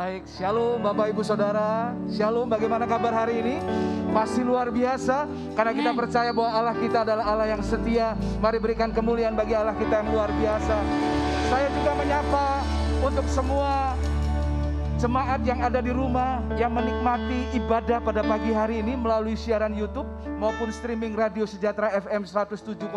Baik, shalom Bapak Ibu Saudara. Shalom, bagaimana kabar hari ini? Pasti luar biasa, karena kita percaya bahwa Allah kita adalah Allah yang setia. Mari berikan kemuliaan bagi Allah kita yang luar biasa. Saya juga menyapa untuk semua jemaat yang ada di rumah, yang menikmati ibadah pada pagi hari ini melalui siaran YouTube maupun streaming Radio Sejahtera FM 107,3.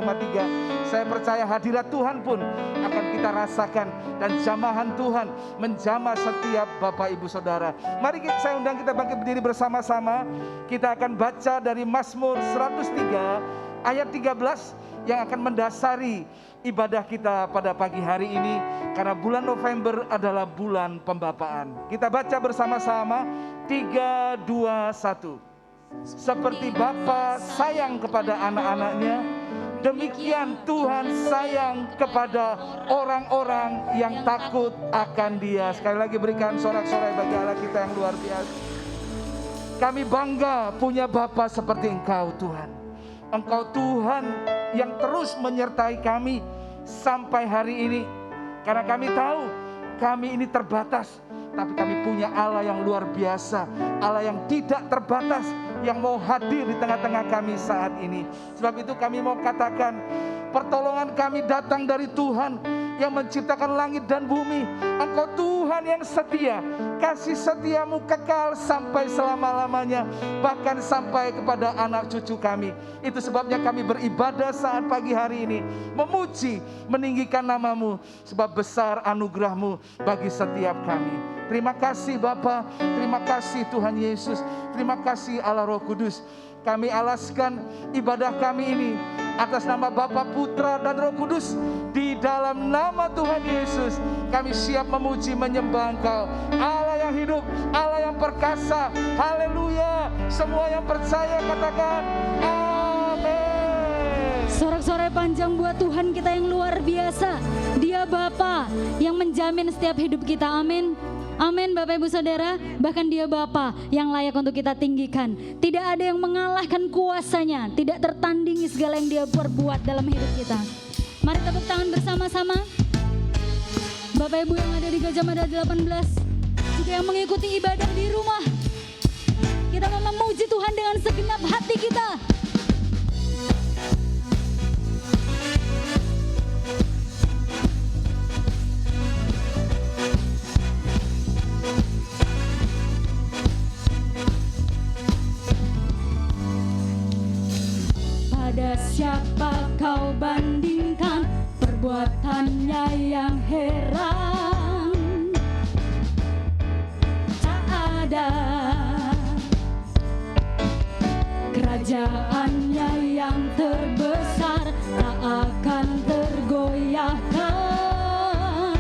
Saya percaya hadirat Tuhan pun akan kita rasakan, dan jamahan Tuhan menjamah setiap Bapak Ibu Saudara. Mari saya undang kita bangkit berdiri bersama-sama. Kita akan baca dari Mazmur 103 ayat 13 yang akan mendasari ibadah kita pada pagi hari ini, karena bulan November adalah bulan pembapaan. Kita baca bersama-sama 3, 2, 1. Seperti Bapa sayang kepada anak-anaknya, demikian Tuhan sayang kepada orang-orang yang takut akan Dia. Sekali lagi berikan sorak-sorai bagi Allah kita yang luar biasa. Kami bangga punya Bapa seperti Engkau Tuhan. Engkau Tuhan yang terus menyertai kami sampai hari ini. Karena kami tahu kami ini terbatas, tapi kami punya Allah yang luar biasa, Allah yang tidak terbatas, yang mau hadir di tengah-tengah kami saat ini. Sebab itu kami mau katakan, pertolongan kami datang dari Tuhan yang menciptakan langit dan bumi. Engkau Tuhan yang setia, kasih setiamu kekal sampai selama-lamanya, bahkan sampai kepada anak cucu kami. Itu sebabnya kami beribadah saat pagi hari ini, memuji, meninggikan namamu, sebab besar anugerahmu bagi setiap kami. Terima kasih Bapa, terima kasih Tuhan Yesus, terima kasih Allah Roh Kudus. Kami alaskan ibadah kami ini atas nama Bapa, Putra, dan Roh Kudus. Di dalam nama Tuhan Yesus, kami siap memuji, menyembah Engkau, Allah yang hidup, Allah yang perkasa. Haleluya. Semua yang percaya katakan amin. Sorak-sorai panjang buat Tuhan kita yang luar biasa. Dia Bapa yang menjamin setiap hidup kita. Amin. Amin Bapak Ibu Saudara. Bahkan Dia Bapa yang layak untuk kita tinggikan. Tidak ada yang mengalahkan kuasanya, tidak tertandingi segala yang Dia perbuat dalam hidup kita. Mari tepuk tangan bersama-sama. Bapak Ibu yang ada di Gajah Mada 18, juga yang mengikuti ibadah di rumah, kita mau memuji Tuhan dengan segenap hati kita. Pada siapa kau bandingkan perbuatannya yang heran? Tak ada kerajaannya yang terbesar, tak akan tergoyahkan.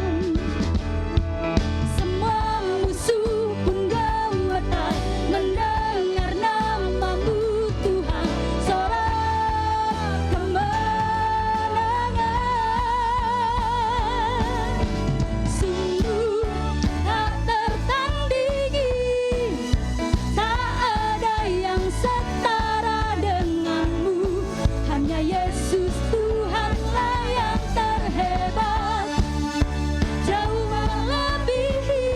Semua musuh pun gemetar mendengar namamu Tuhan. Sorak kemenangan, sungguh tak tertandingi, tak ada yang setara denganmu. Hanya Yesus Tuhanlah yang terhebat, jauh melebihi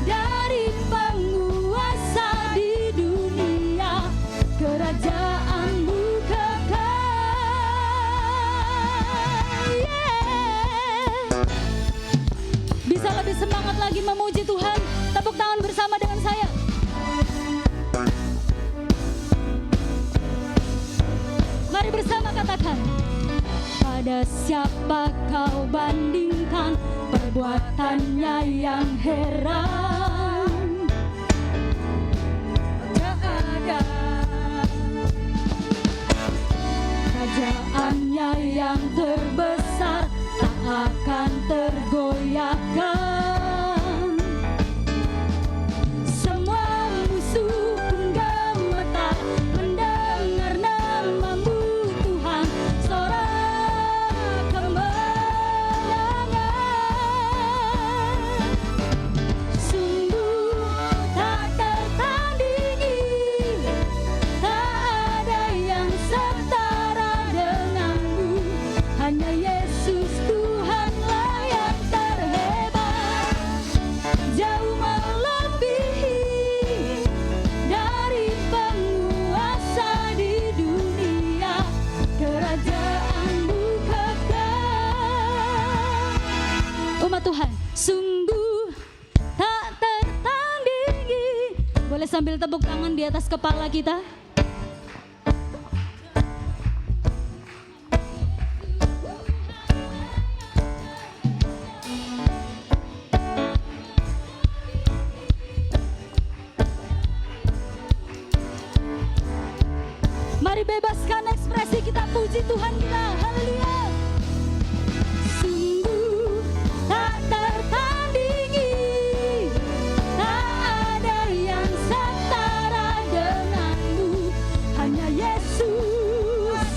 dari penguasa di dunia. Kerajaanmu kekal. Bisa lebih semangat lagi memuji Tuhan. Tepuk tangan bersama dengan saya. Mari bersama katakan. Pada siapa kau bandingkan perbuatannya yang heran? Tak ada kerajaannya yang terbesar, tak akan tergoyahkan. Semua musuh pun gemetar mendengar namamu Tuhan. Sorak kemenangan, sungguh tak tertandingi, tak ada yang setara denganmu. Hanya Yesus Tuhanlah yang terhebat, sambil tepuk tangan di atas kepala kita. Mari bebaskan ekspresi kita, puji Tuhan kita. Haleluya. Sungguh tak tertandingi, tak ada yang setara denganmu. Hanya Yesus,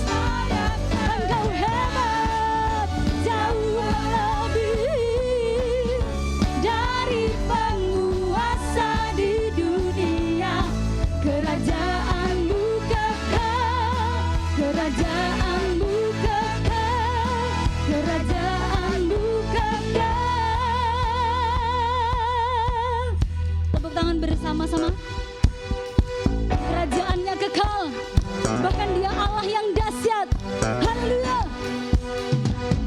Engkau hebat, jauh lebih dari penguasa di dunia. Kerajaanmu kerajaanmu kekal, kerajaanmu kekal. Tepuk tangan bersama-sama. Kerajaannya kekal, bahkan Dia Allah yang dahsyat. Haleluya.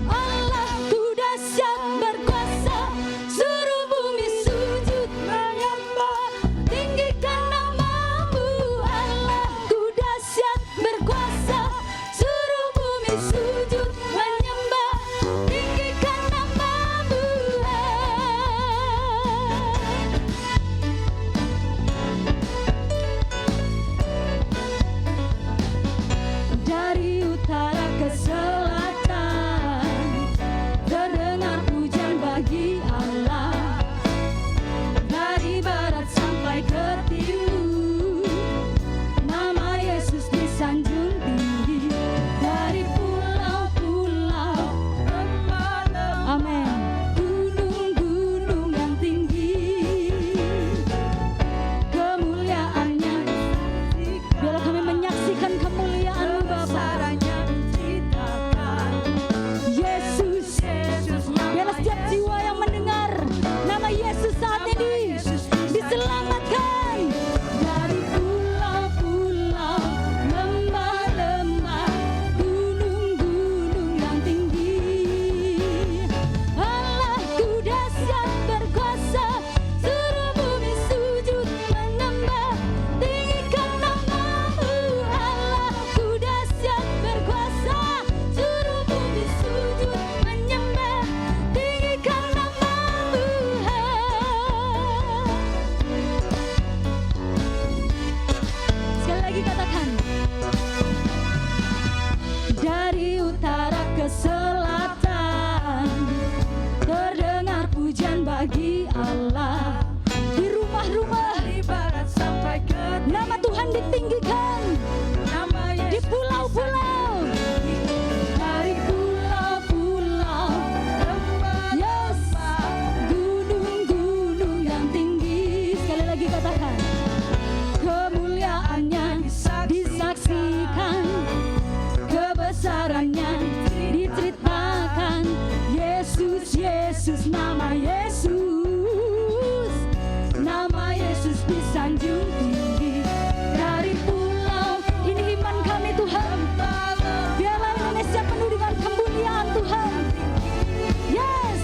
Allahku dahsyat berkuasa, suruh bumi sujud menyembah, tinggikan namamu. Allahku dahsyat berkuasa, suruh bumi sujud menyembah, tinggikan namamu. Dari utara ke selatan terdengar pujian bagi Allah. Dari barat sampai ke timur, nama Yesus disanjung tinggi. Dari pulau-pulau, amin, gunung-gunung yang tinggi, kemuliaannya. Biarlah kami menyaksikan kemuliaan-Mu Bapa. Yesus, biarlah setiap jiwa yang mendengar nama Yesus saat ini diselamatkan. Dari pulau-pulau, lembah-lembah, gunung-gunung yang tinggi, Allahku dahsyat berkuasa, suruh bumi sujud menyembah, tinggikan namamu. Allahku dahsyat berkuasa, suruh bumi sujud menyembah, tinggikan namamu. Sekali lagi katakan. Dari utara ke selatan terdengar pujian bagi Allah. Di rumah-rumah, nama Tuhan ditinggikan. Di pulau-pulau, dari pulau-pulau, yes, gunung-gunung yang tinggi. Sekali lagi katakan. Kemuliaannya disaksikan, kebesarannya diceritakan. Yesus, Yesus, nama Yesus, nama Yesus disanjung tinggi. Dari pulau, ini iman kami Tuhan. Biarlah Indonesia penuh dengan kemuliaan Tuhan. Yes,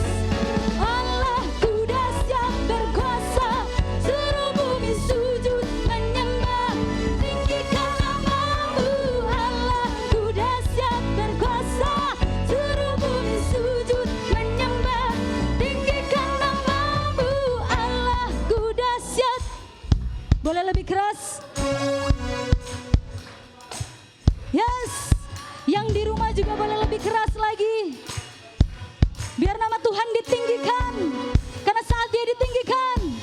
Allahku dahsyat berkuasa, suruh bumi sujud menyembah, tinggikan namamu. Allahku dahsyat berkuasa, suruh bumi sujud menyembah, tinggikan namamu. Allahku dahsyat. Boleh lebih keras? Yes, yang di rumah juga boleh lebih keras lagi. Biar nama Tuhan ditinggikan. Karena saat Dia ditinggikan,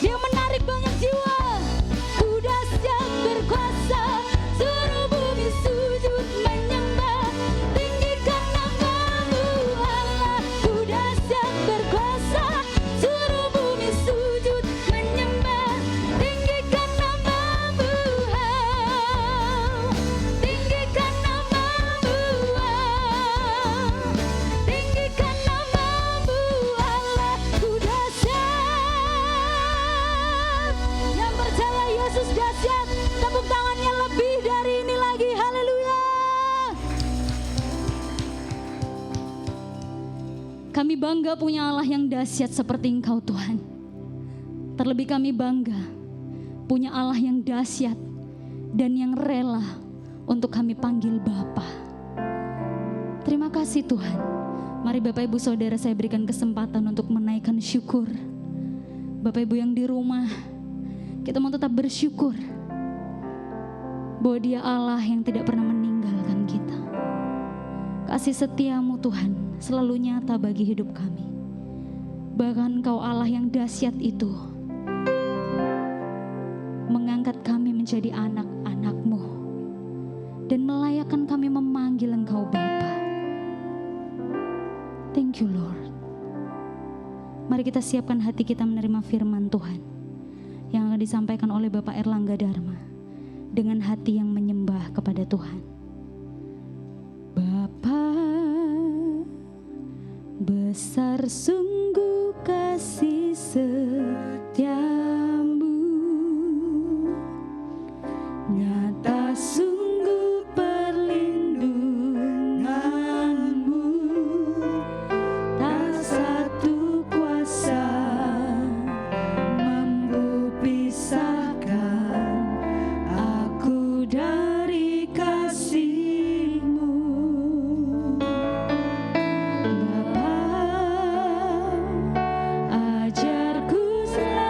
Dia menarik banyak jiwa. Ku dahsyat berkuasa, suruh bumi sujud menyembah, tinggikan namamu. Allahku dahsyat berkuasa, suruh bumi sujud menyembah, tinggikan namamu. Tinggikan namamu. Tinggikan namamu. Allahku dahsyat. Yang percaya Yesus dahsyat, tepuk tangannya lebih dari ini lagi. Haleluya. Kami bangga punya Allah yang dahsyat seperti Engkau Tuhan. Terlebih kami bangga punya Allah yang dahsyat dan yang rela untuk kami panggil Bapa. Terima kasih Tuhan. Mari Bapak Ibu Saudara saya berikan kesempatan untuk menaikkan syukur. Bapak Ibu yang di rumah, kita mau tetap bersyukur bahwa Dia Allah yang tidak pernah meninggalkan kita. Kasih setiamu Tuhan selalu nyata bagi hidup kami. Bahkan Engkau Allah yang dahsyat itu mengangkat kami menjadi anak-anak-Mu dan melayakkan kami memanggil Engkau Bapa. Thank you Lord. Mari kita siapkan hati kita menerima firman Tuhan yang akan disampaikan oleh Bapak Erlangga Dharma dengan hati yang menyembah kepada Tuhan. Bapa, besar sungguh kasih setiamu, nyata sungguh perlindunganmu, tak satu kuasa mampu pisahkan aku dari kasih-Mu. Bapa, ajarku selalu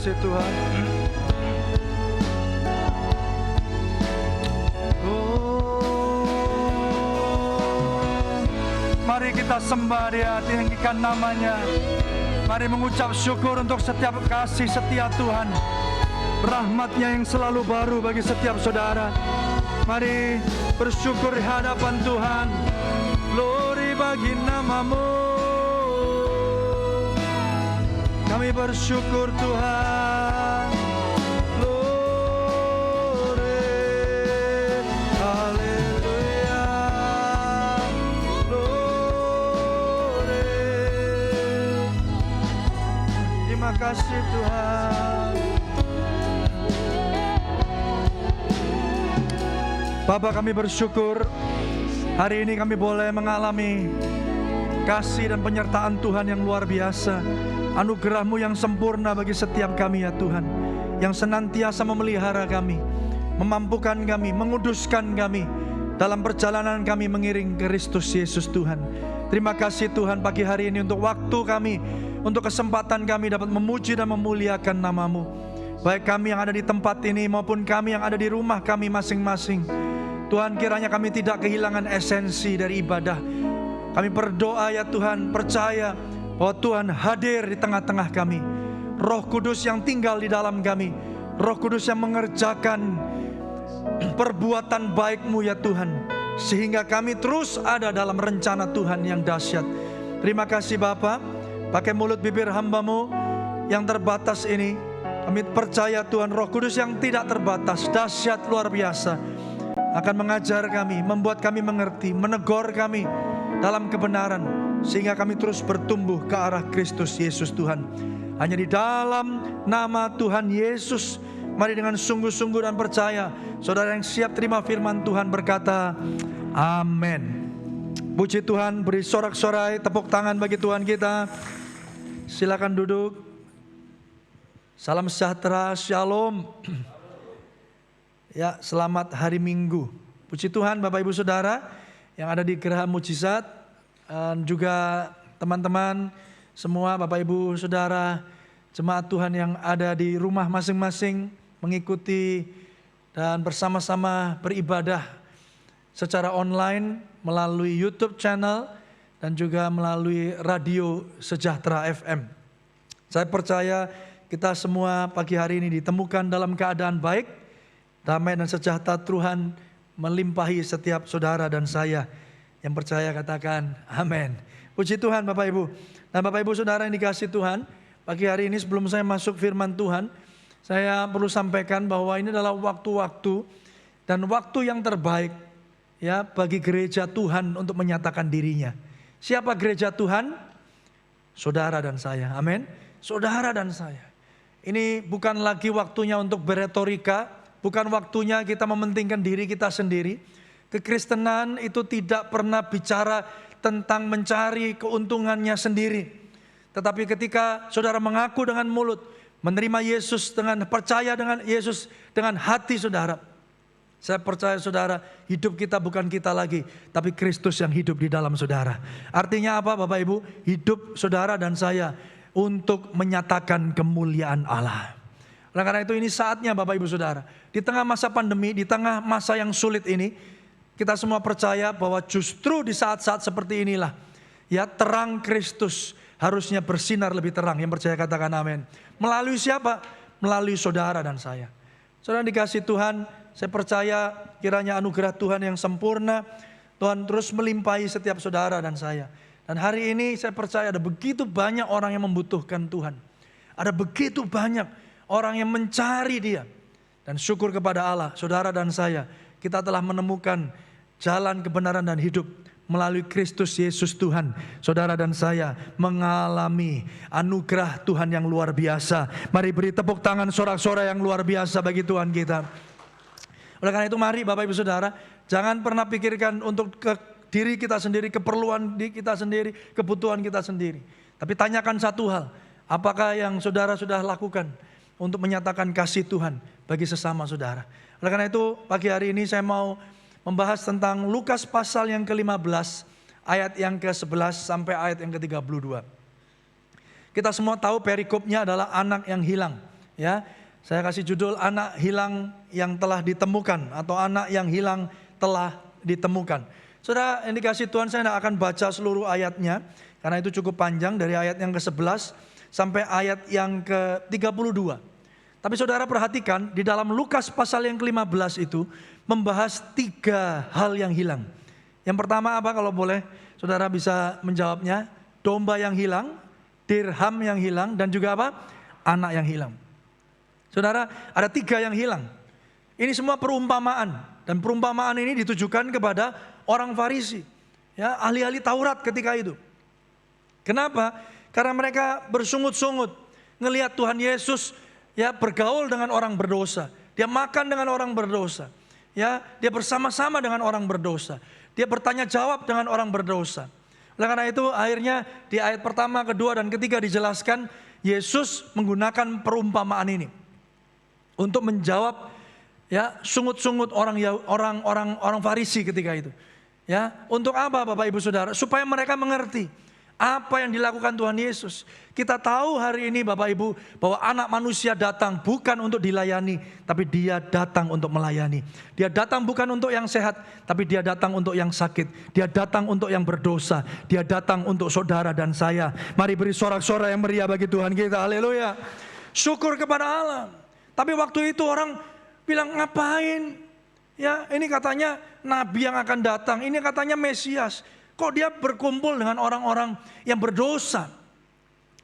kasih Tuhan. Mari kita sembah Dia, tinggikan namanya. Mari mengucap syukur untuk setiap kasih setia Tuhan, rahmat-Nya yang selalu baru bagi setiap saudara. Mari bersyukur di hadapan Tuhan. Glory bagi nama-Mu. Kami bersyukur Tuhan. Glory, haleluya. Glory. Terima kasih Tuhan. Bapa, kami bersyukur hari ini kami boleh mengalami kasih dan penyertaan Tuhan yang luar biasa. Anugerah-Mu yang sempurna bagi setiap kami ya Tuhan, yang senantiasa memelihara kami, memampukan kami, menguduskan kami dalam perjalanan kami mengiring Kristus Yesus Tuhan. Terima kasih Tuhan pagi hari ini untuk waktu kami, untuk kesempatan kami dapat memuji dan memuliakan nama-Mu. Baik kami yang ada di tempat ini maupun kami yang ada di rumah kami masing-masing. Tuhan, kiranya kami tidak kehilangan esensi dari ibadah. Kami berdoa ya Tuhan, percaya bahwa Tuhan hadir di tengah-tengah kami. Roh Kudus yang tinggal di dalam kami, Roh Kudus yang mengerjakan perbuatan baik-Mu ya Tuhan, sehingga kami terus ada dalam rencana Tuhan yang dahsyat. Terima kasih Bapa. Pakai mulut bibir hamba-Mu yang terbatas ini, kami percaya Tuhan, Roh Kudus yang tidak terbatas, dahsyat luar biasa, akan mengajar kami, membuat kami mengerti, menegur kami dalam kebenaran, sehingga kami terus bertumbuh ke arah Kristus Yesus Tuhan. Hanya di dalam nama Tuhan Yesus, mari dengan sungguh-sungguh dan percaya, saudara yang siap terima firman Tuhan berkata, amin. Puji Tuhan, beri sorak-sorai, tepuk tangan bagi Tuhan kita. Silakan duduk. Salam sejahtera, shalom. Ya, selamat hari Minggu. Puji Tuhan Bapak Ibu Saudara yang ada di Geraha Mujizat, dan juga teman-teman semua, Bapak Ibu Saudara, jemaat Tuhan yang ada di rumah masing-masing mengikuti dan bersama-sama beribadah secara online melalui YouTube channel dan juga melalui radio Sejahtera FM. Saya percaya kita semua pagi hari ini ditemukan dalam keadaan baik. Damai dan sejahtera Tuhan melimpahi setiap saudara dan saya. Yang percaya katakan amin. Puji Tuhan Bapak Ibu. Dan Bapak Ibu Saudara yang dikasihi Tuhan, pagi hari ini sebelum saya masuk firman Tuhan, saya perlu sampaikan bahwa ini adalah waktu-waktu dan waktu yang terbaik ya bagi gereja Tuhan untuk menyatakan dirinya. Siapa gereja Tuhan? Saudara dan saya. Amin. Saudara dan saya. Ini bukan lagi waktunya untuk beretorika. Bukan waktunya kita mementingkan diri kita sendiri. Kekristenan itu tidak pernah bicara tentang mencari keuntungannya sendiri. Tetapi ketika saudara mengaku dengan mulut, menerima Yesus dengan percaya dengan Yesus dengan hati saudara, saya percaya saudara, hidup kita bukan kita lagi, tapi Kristus yang hidup di dalam saudara. Artinya apa Bapak Ibu? Hidup saudara dan saya untuk menyatakan kemuliaan Allah. Oleh karena itu ini saatnya Bapak Ibu Saudara, di tengah masa pandemi, di tengah masa yang sulit ini, kita semua percaya bahwa justru di saat-saat seperti inilah, ya terang Kristus harusnya bersinar lebih terang. Yang percaya katakan amin. Melalui siapa? Melalui saudara dan saya. Saudara dikasih Tuhan, saya percaya kiranya anugerah Tuhan yang sempurna, Tuhan terus melimpahi setiap saudara dan saya. Dan hari ini saya percaya ada begitu banyak orang yang membutuhkan Tuhan. Ada begitu banyak orang yang mencari Dia. Dan syukur kepada Allah, saudara dan saya, kita telah menemukan jalan kebenaran dan hidup melalui Kristus Yesus Tuhan. Saudara dan saya mengalami anugerah Tuhan yang luar biasa. Mari beri tepuk tangan sorak-sorai yang luar biasa bagi Tuhan kita. Oleh karena itu mari Bapak Ibu Saudara, jangan pernah pikirkan untuk diri kita sendiri, keperluan kita sendiri, kebutuhan kita sendiri. Tapi tanyakan satu hal, apakah yang saudara sudah lakukan untuk menyatakan kasih Tuhan bagi sesama saudara. Oleh karena itu pagi hari ini saya mau membahas tentang Lukas pasal yang ke-15 ayat yang ke-11 sampai ayat yang ke-32. Kita semua tahu perikopnya adalah anak yang hilang. Ya, saya kasih judul anak hilang yang telah ditemukan atau anak yang hilang telah ditemukan. Saudara, yang dikasih Tuhan, saya tidak akan baca seluruh ayatnya karena itu cukup panjang dari ayat yang ke-11 sampai ayat yang ke-32. Tapi saudara perhatikan di dalam Lukas pasal yang ke-15 itu membahas 3 hal yang hilang. Yang pertama apa kalau boleh saudara bisa menjawabnya? Domba yang hilang, dirham yang hilang, dan juga apa? Anak yang hilang. Saudara, ada 3 yang hilang. Ini semua perumpamaan. Dan perumpamaan ini ditujukan kepada orang Farisi, ya, ahli-ahli Taurat ketika itu. Kenapa? Karena mereka bersungut-sungut ngelihat Tuhan Yesus ya bergaul dengan orang berdosa. Dia makan dengan orang berdosa. Ya, dia bersama-sama dengan orang berdosa. Dia bertanya jawab dengan orang berdosa. Oleh karena itu akhirnya di ayat pertama, kedua, dan ketiga dijelaskan Yesus menggunakan perumpamaan ini untuk menjawab ya sungut-sungut orang Farisi ketika itu. Ya, untuk apa Bapak Ibu Saudara? Supaya mereka mengerti apa yang dilakukan Tuhan Yesus. Kita tahu hari ini Bapak Ibu bahwa anak manusia datang bukan untuk dilayani, tapi dia datang untuk melayani. Dia datang bukan untuk yang sehat, tapi dia datang untuk yang sakit. Dia datang untuk yang berdosa. Dia datang untuk saudara dan saya. Mari beri sorak-sorai yang meriah bagi Tuhan kita. Haleluya. Syukur kepada Allah. Tapi waktu itu orang bilang ngapain? Ya, ini katanya nabi yang akan datang. Ini katanya Mesias. Kok dia berkumpul dengan orang-orang yang berdosa?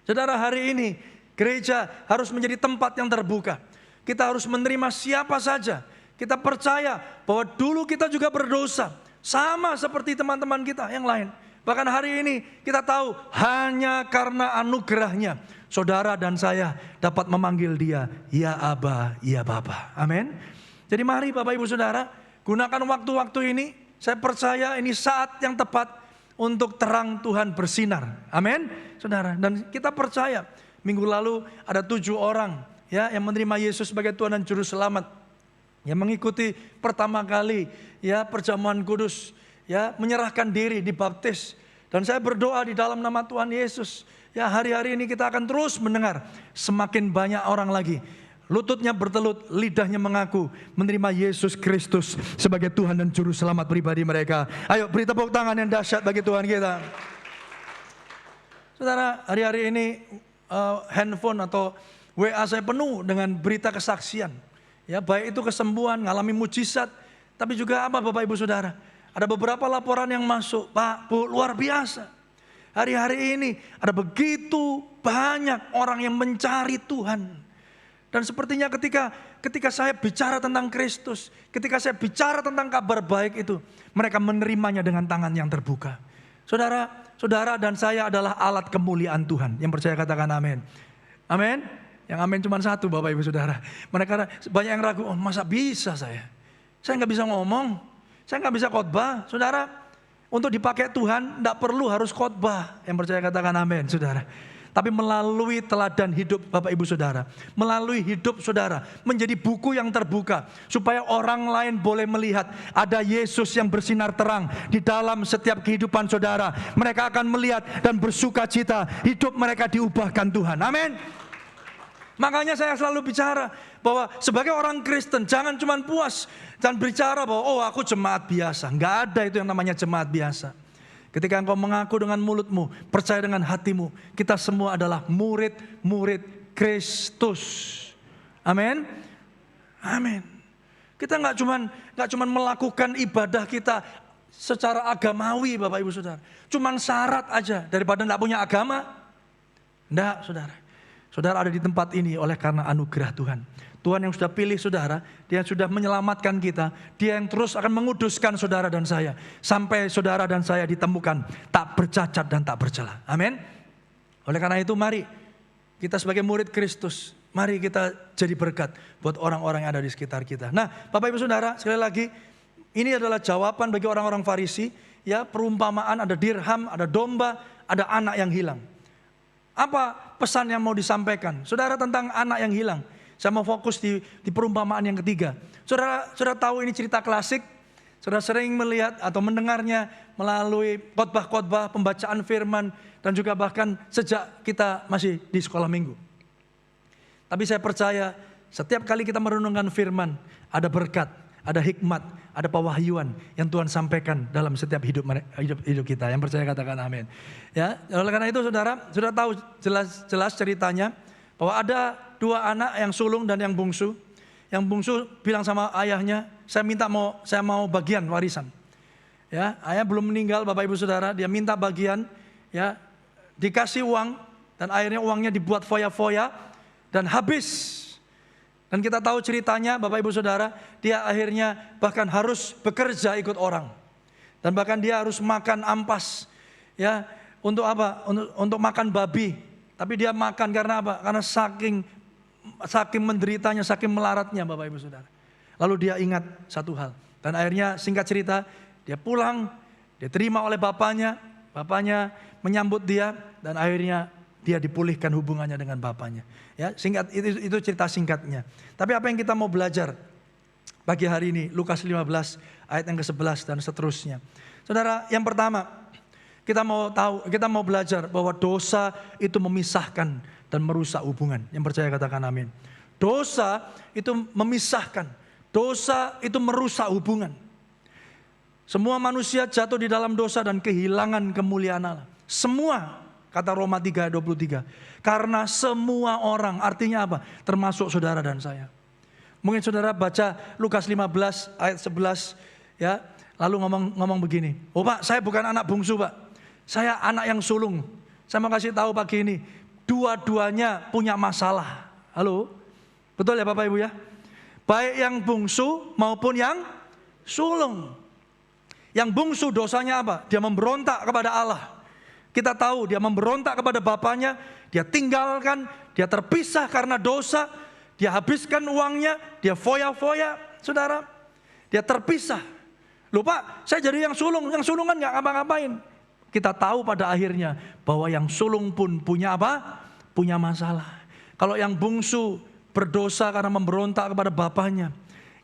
Saudara, hari ini gereja harus menjadi tempat yang terbuka. Kita harus menerima siapa saja. Kita percaya bahwa dulu kita juga berdosa. Sama seperti teman-teman kita yang lain. Bahkan hari ini kita tahu hanya karena anugerahnya saudara dan saya dapat memanggil dia ya Aba, ya Bapa. Amin. Jadi mari Bapak Ibu Saudara, gunakan waktu-waktu ini. Saya percaya ini saat yang tepat untuk terang Tuhan bersinar. Amin, saudara. Dan kita percaya minggu lalu ada 7 orang ya yang menerima Yesus sebagai Tuhan dan Juru Selamat, yang mengikuti pertama kali ya perjamuan kudus, ya menyerahkan diri, dibaptis. Dan saya berdoa di dalam nama Tuhan Yesus, ya hari-hari ini kita akan terus mendengar semakin banyak orang lagi lututnya bertelut, lidahnya mengaku menerima Yesus Kristus sebagai Tuhan dan Juru Selamat pribadi mereka. Ayo beri tepuk tangan yang dahsyat bagi Tuhan kita. Saudara, hari-hari ini handphone atau WA saya penuh dengan berita kesaksian. Ya, baik itu kesembuhan, ngalami mujizat, tapi juga apa Bapak Ibu Saudara? Ada beberapa laporan yang masuk, Pak, Bu, luar biasa. Hari-hari ini ada begitu banyak orang yang mencari Tuhan. Dan sepertinya ketika saya bicara tentang Kristus, ketika saya bicara tentang kabar baik itu, mereka menerimanya dengan tangan yang terbuka. Saudara dan saya adalah alat kemuliaan Tuhan. Yang percaya katakan amin. Amin. Yang amin cuma satu Bapak Ibu Saudara. Mereka banyak yang ragu, oh masa bisa saya? Saya nggak bisa ngomong, saya nggak bisa khotbah. Saudara, untuk dipakai Tuhan tidak perlu harus khotbah. Yang percaya katakan amin, saudara. Tapi melalui teladan hidup Bapak Ibu Saudara, melalui hidup saudara menjadi buku yang terbuka supaya orang lain boleh melihat ada Yesus yang bersinar terang di dalam setiap kehidupan saudara. Mereka akan melihat dan bersuka cita, hidup mereka diubahkan Tuhan. Amin. Makanya saya selalu bicara bahwa sebagai orang Kristen jangan cuma puas dan bicara bahwa oh aku jemaat biasa. Enggak ada itu yang namanya jemaat biasa. Ketika engkau mengaku dengan mulutmu, percaya dengan hatimu, kita semua adalah murid-murid Kristus. Amin. Amin. Kita nggak cuman melakukan ibadah kita secara agamawi, Bapak Ibu Saudara. Cuman syarat aja daripada nggak punya agama. Enggak, saudara. Saudara ada di tempat ini oleh karena anugerah Tuhan. Tuhan yang sudah pilih saudara, Dia sudah menyelamatkan kita, Dia yang terus akan menguduskan saudara dan saya. Sampai saudara dan saya ditemukan tak bercacat dan tak bercela. Amin. Oleh karena itu mari kita sebagai murid Kristus, mari kita jadi berkat buat orang-orang yang ada di sekitar kita. Nah Bapak Ibu Saudara, sekali lagi ini adalah jawaban bagi orang-orang Farisi. Ya, perumpamaan, ada dirham, ada domba, ada anak yang hilang. Apa pesan yang mau disampaikan? Saudara, tentang anak yang hilang. Saya mau fokus di perumpamaan yang ketiga. Saudara tahu ini cerita klasik. Saudara sering melihat atau mendengarnya melalui khotbah-khotbah, pembacaan firman, dan juga bahkan sejak kita masih di sekolah minggu. Tapi saya percaya setiap kali kita merenungkan firman, ada berkat, ada hikmat, ada pewahyuan yang Tuhan sampaikan dalam setiap hidup kita. Yang percaya katakan amin. Ya, oleh karena itu saudara sudah tahu jelas ceritanya bahwa ada 2 anak yang sulung dan yang bungsu. Yang bungsu bilang sama ayahnya, saya mau bagian warisan. Ya, ayah belum meninggal Bapak Ibu Saudara, dia minta bagian, ya, dikasih uang dan akhirnya uangnya dibuat foya-foya dan habis. Dan kita tahu ceritanya Bapak Ibu Saudara, dia akhirnya bahkan harus bekerja ikut orang. Dan bahkan dia harus makan ampas. Ya, untuk apa? Untuk makan babi. Tapi dia makan karena apa? Karena saking menderitanya, saking melaratnya Bapak Ibu Saudara. Lalu dia ingat satu hal. Dan akhirnya singkat cerita, dia pulang, dia terima oleh bapaknya menyambut dia dan akhirnya dia dipulihkan hubungannya dengan bapaknya. Ya, singkat itu cerita singkatnya. Tapi apa yang kita mau belajar pagi hari ini, Lukas 15 ayat yang ke-11 dan seterusnya. Saudara, yang pertama, kita mau belajar bahwa dosa itu memisahkan dan merusak hubungan. Yang percaya katakan amin. Dosa itu memisahkan, dosa itu merusak hubungan. Semua manusia jatuh di dalam dosa dan kehilangan kemuliaan Allah. Semua, kata Roma 3 ayat 23. Karena semua orang, artinya apa? Termasuk saudara dan saya. Mungkin saudara baca Lukas 15 ayat 11, ya, lalu ngomong begini. Oh Pak, saya bukan anak bungsu Pak. Saya anak yang sulung. Saya mau kasih tahu pagi ini, dua-duanya punya masalah. Halo? Betul ya Bapak Ibu ya? Baik yang bungsu maupun yang sulung. Yang bungsu dosanya apa? Dia memberontak kepada Allah. Kita tahu dia memberontak kepada bapaknya, dia tinggalkan, dia terpisah karena dosa, dia habiskan uangnya, dia foya-foya, saudara. Dia terpisah. Loh Pak, saya jadi yang sulung kan gak ngapa-ngapain. Kita tahu pada akhirnya bahwa yang sulung pun punya apa? Punya masalah. Kalau yang bungsu berdosa karena memberontak kepada bapaknya,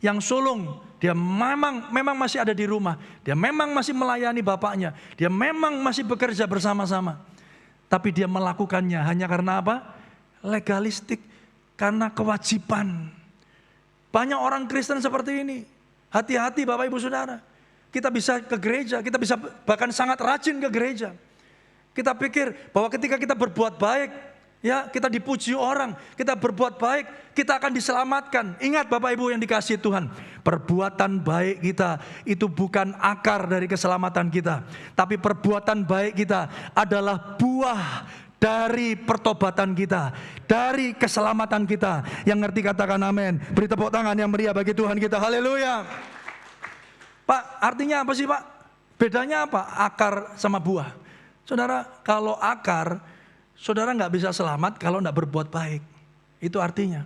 yang sulung dia memang masih ada di rumah, dia memang masih melayani bapaknya, dia memang masih bekerja bersama-sama. Tapi dia melakukannya hanya karena apa? Legalistik, karena kewajiban. Banyak orang Kristen seperti ini. Hati-hati Bapak Ibu Saudara. Kita bisa ke gereja, kita bisa bahkan sangat rajin ke gereja. Kita pikir bahwa ketika kita berbuat baik, ya, kita dipuji orang, kita berbuat baik, kita akan diselamatkan. Ingat Bapak Ibu yang dikasihi Tuhan, perbuatan baik kita itu bukan akar dari keselamatan kita. Tapi perbuatan baik kita adalah buah dari pertobatan kita, dari keselamatan kita. Yang ngerti katakan amin. Beri tepuk tangan yang meriah bagi Tuhan kita. Haleluya. Pak, artinya apa sih Pak? Bedanya apa? Akar sama buah. Saudara, kalau akar, saudara nggak bisa selamat kalau nggak berbuat baik. Itu artinya.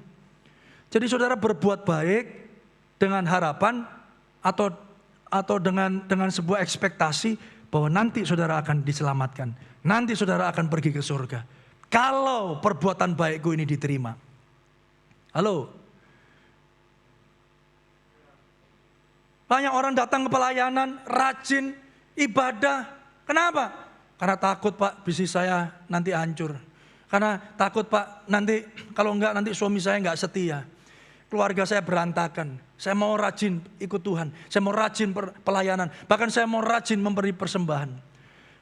Jadi saudara berbuat baik dengan harapan atau dengan sebuah ekspektasi bahwa nanti saudara akan diselamatkan. Nanti saudara akan pergi ke surga. Kalau perbuatan baikku ini diterima. Halo. Banyak orang datang ke pelayanan, rajin, ibadah. Kenapa? Karena takut Pak, bisnis saya nanti hancur. Karena takut Pak, nanti kalau enggak nanti suami saya enggak setia. Keluarga saya berantakan. Saya mau rajin ikut Tuhan. Saya mau rajin pelayanan. Bahkan saya mau rajin memberi persembahan.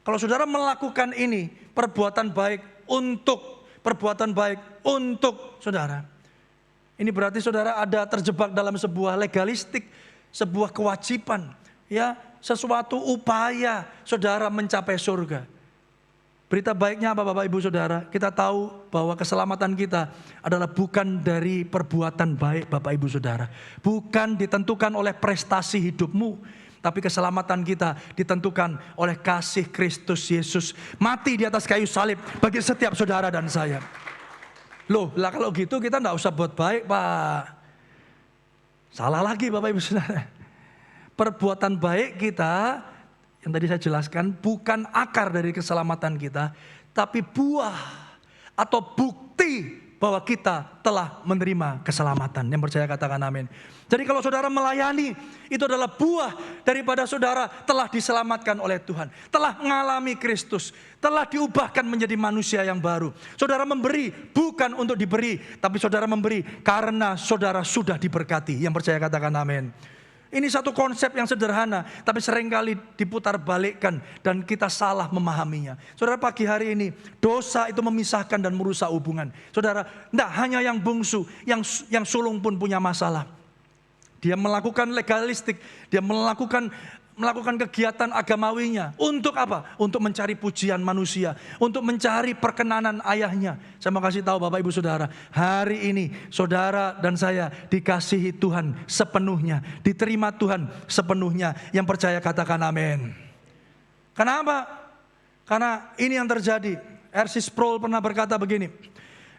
Kalau saudara melakukan ini, perbuatan baik untuk saudara. Ini berarti saudara ada terjebak dalam sebuah legalistik, sebuah kewajiban, ya, sesuatu upaya saudara mencapai surga. Berita baiknya apa Bapak Ibu Saudara? Kita tahu bahwa keselamatan kita adalah bukan dari perbuatan baik Bapak Ibu Saudara. Bukan ditentukan oleh prestasi hidupmu, tapi keselamatan kita ditentukan oleh kasih Kristus Yesus. Mati di atas kayu salib bagi setiap saudara dan saya. Loh, lah kalau gitu kita enggak usah buat baik Pak. Salah lagi Bapak Ibu Saudara. Perbuatan baik kita yang tadi saya jelaskan bukan akar dari keselamatan kita, tapi buah atau bukti bahwa kita telah menerima keselamatan. Yang percaya katakan amin. Jadi kalau saudara melayani, itu adalah buah daripada saudara telah diselamatkan oleh Tuhan. Telah mengalami Kristus, telah diubahkan menjadi manusia yang baru. Saudara memberi bukan untuk diberi, tapi saudara memberi karena saudara sudah diberkati. Yang percaya katakan amin. Ini satu konsep yang sederhana, tapi seringkali diputar balikkan dan kita salah memahaminya. Saudara, pagi hari ini dosa itu memisahkan dan merusak hubungan. Saudara, tidak hanya yang bungsu, yang sulung pun punya masalah. Dia melakukan legalistik, dia melakukan kegiatan agamawinya. Untuk apa? Untuk mencari pujian manusia, untuk mencari perkenanan ayahnya. Saya mau kasih tahu Bapak Ibu Saudara, hari ini saudara dan saya dikasihi Tuhan sepenuhnya, diterima Tuhan sepenuhnya. Yang percaya katakan amin. Kenapa? Karena ini yang terjadi. R.C. Sproul pernah berkata begini,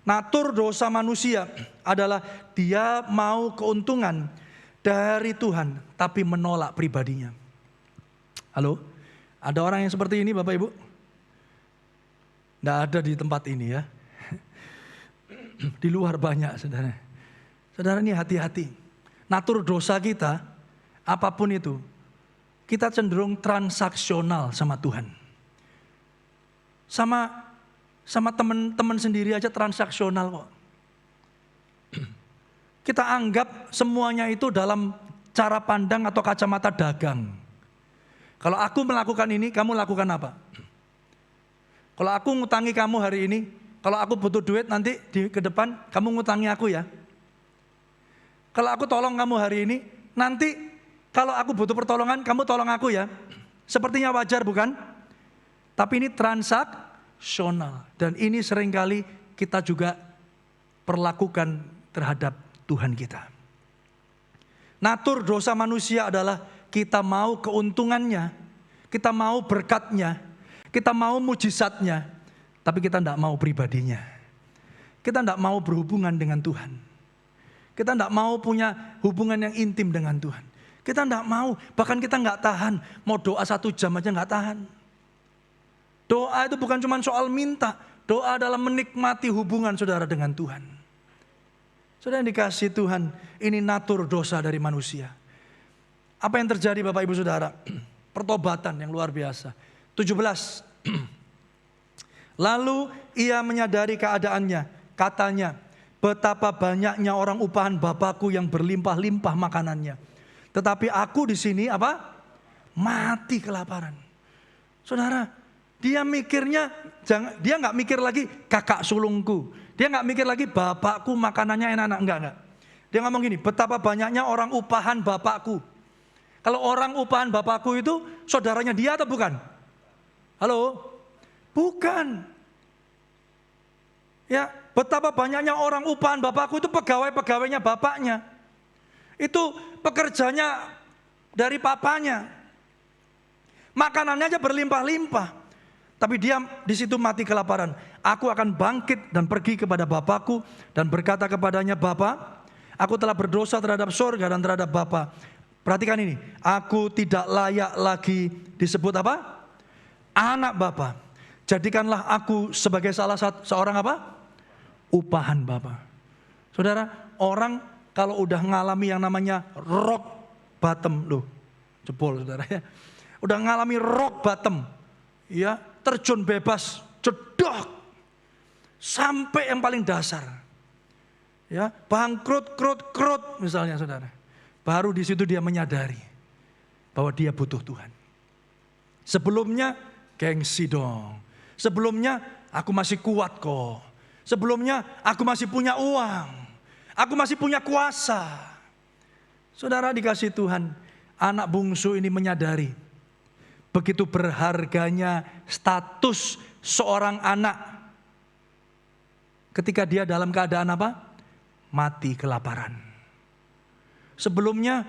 natur dosa manusia adalah dia mau keuntungan dari Tuhan tapi menolak pribadinya. Halo, ada orang yang seperti ini Bapak Ibu? Tidak ada di tempat ini ya. Di luar banyak saudara. Saudara ini hati-hati. Natur dosa kita, apapun itu, kita cenderung transaksional sama Tuhan. Sama teman-teman sendiri aja transaksional kok. Kita anggap semuanya itu dalam cara pandang atau kacamata dagang. Kalau aku melakukan ini, kamu lakukan apa? Kalau aku ngutangi kamu hari ini, kalau aku butuh duit nanti ke depan, kamu ngutangi aku ya. Kalau aku tolong kamu hari ini, nanti kalau aku butuh pertolongan, kamu tolong aku ya. Sepertinya wajar bukan? Tapi ini transaksional. Dan ini seringkali kita juga perlakukan terhadap Tuhan kita. Natur dosa manusia adalah kita mau keuntungannya, kita mau berkatnya, kita mau mujizatnya, tapi kita tidak mau pribadinya. Kita tidak mau berhubungan dengan Tuhan. Kita tidak mau punya hubungan yang intim dengan Tuhan. Kita tidak mau, bahkan kita nggak tahan, mau doa 1 jam aja nggak tahan. Doa itu bukan cuma soal minta, doa adalah menikmati hubungan saudara dengan Tuhan. Saudara yang dikasihi Tuhan, ini natur dosa dari manusia. Apa yang terjadi Bapak Ibu Saudara? Pertobatan yang luar biasa. 17. Lalu ia menyadari keadaannya. Katanya, betapa banyaknya orang upahan Bapakku yang berlimpah-limpah makanannya. Tetapi aku di sini apa? Mati kelaparan. Saudara, dia mikirnya, dia nggak mikir lagi kakak sulungku. Dia nggak mikir lagi bapakku makanannya enak-enak. Enggak. Dia ngomong gini, betapa banyaknya orang upahan Bapakku. Kalau orang upahan Bapakku itu saudaranya dia atau bukan? Halo? Bukan. Ya, betapa banyaknya orang upahan Bapakku itu pegawai-pegawainya bapaknya. Itu pekerjanya dari papanya. Makanannya aja berlimpah-limpah. Tapi dia di situ mati kelaparan. Aku akan bangkit dan pergi kepada Bapakku dan berkata kepadanya, Bapa, aku telah berdosa terhadap sorga dan terhadap Bapa. Perhatikan ini, aku tidak layak lagi disebut apa? Anak Bapa. Jadikanlah aku sebagai seorang apa? Upahan Bapa. Saudara, orang kalau udah ngalami yang namanya rock bottom, loh, jebol saudara ya. Udah ngalami rock bottom, ya, terjun bebas, jedok, sampai yang paling dasar. Ya, bangkrut, krut misalnya saudara. Baru di situ dia menyadari bahwa dia butuh Tuhan. Sebelumnya gengsi dong. Sebelumnya aku masih kuat kok. Sebelumnya aku masih punya uang. Aku masih punya kuasa. Saudara dikasih Tuhan, anak bungsu ini menyadari begitu berharganya status seorang anak ketika dia dalam keadaan apa? Mati kelaparan. Sebelumnya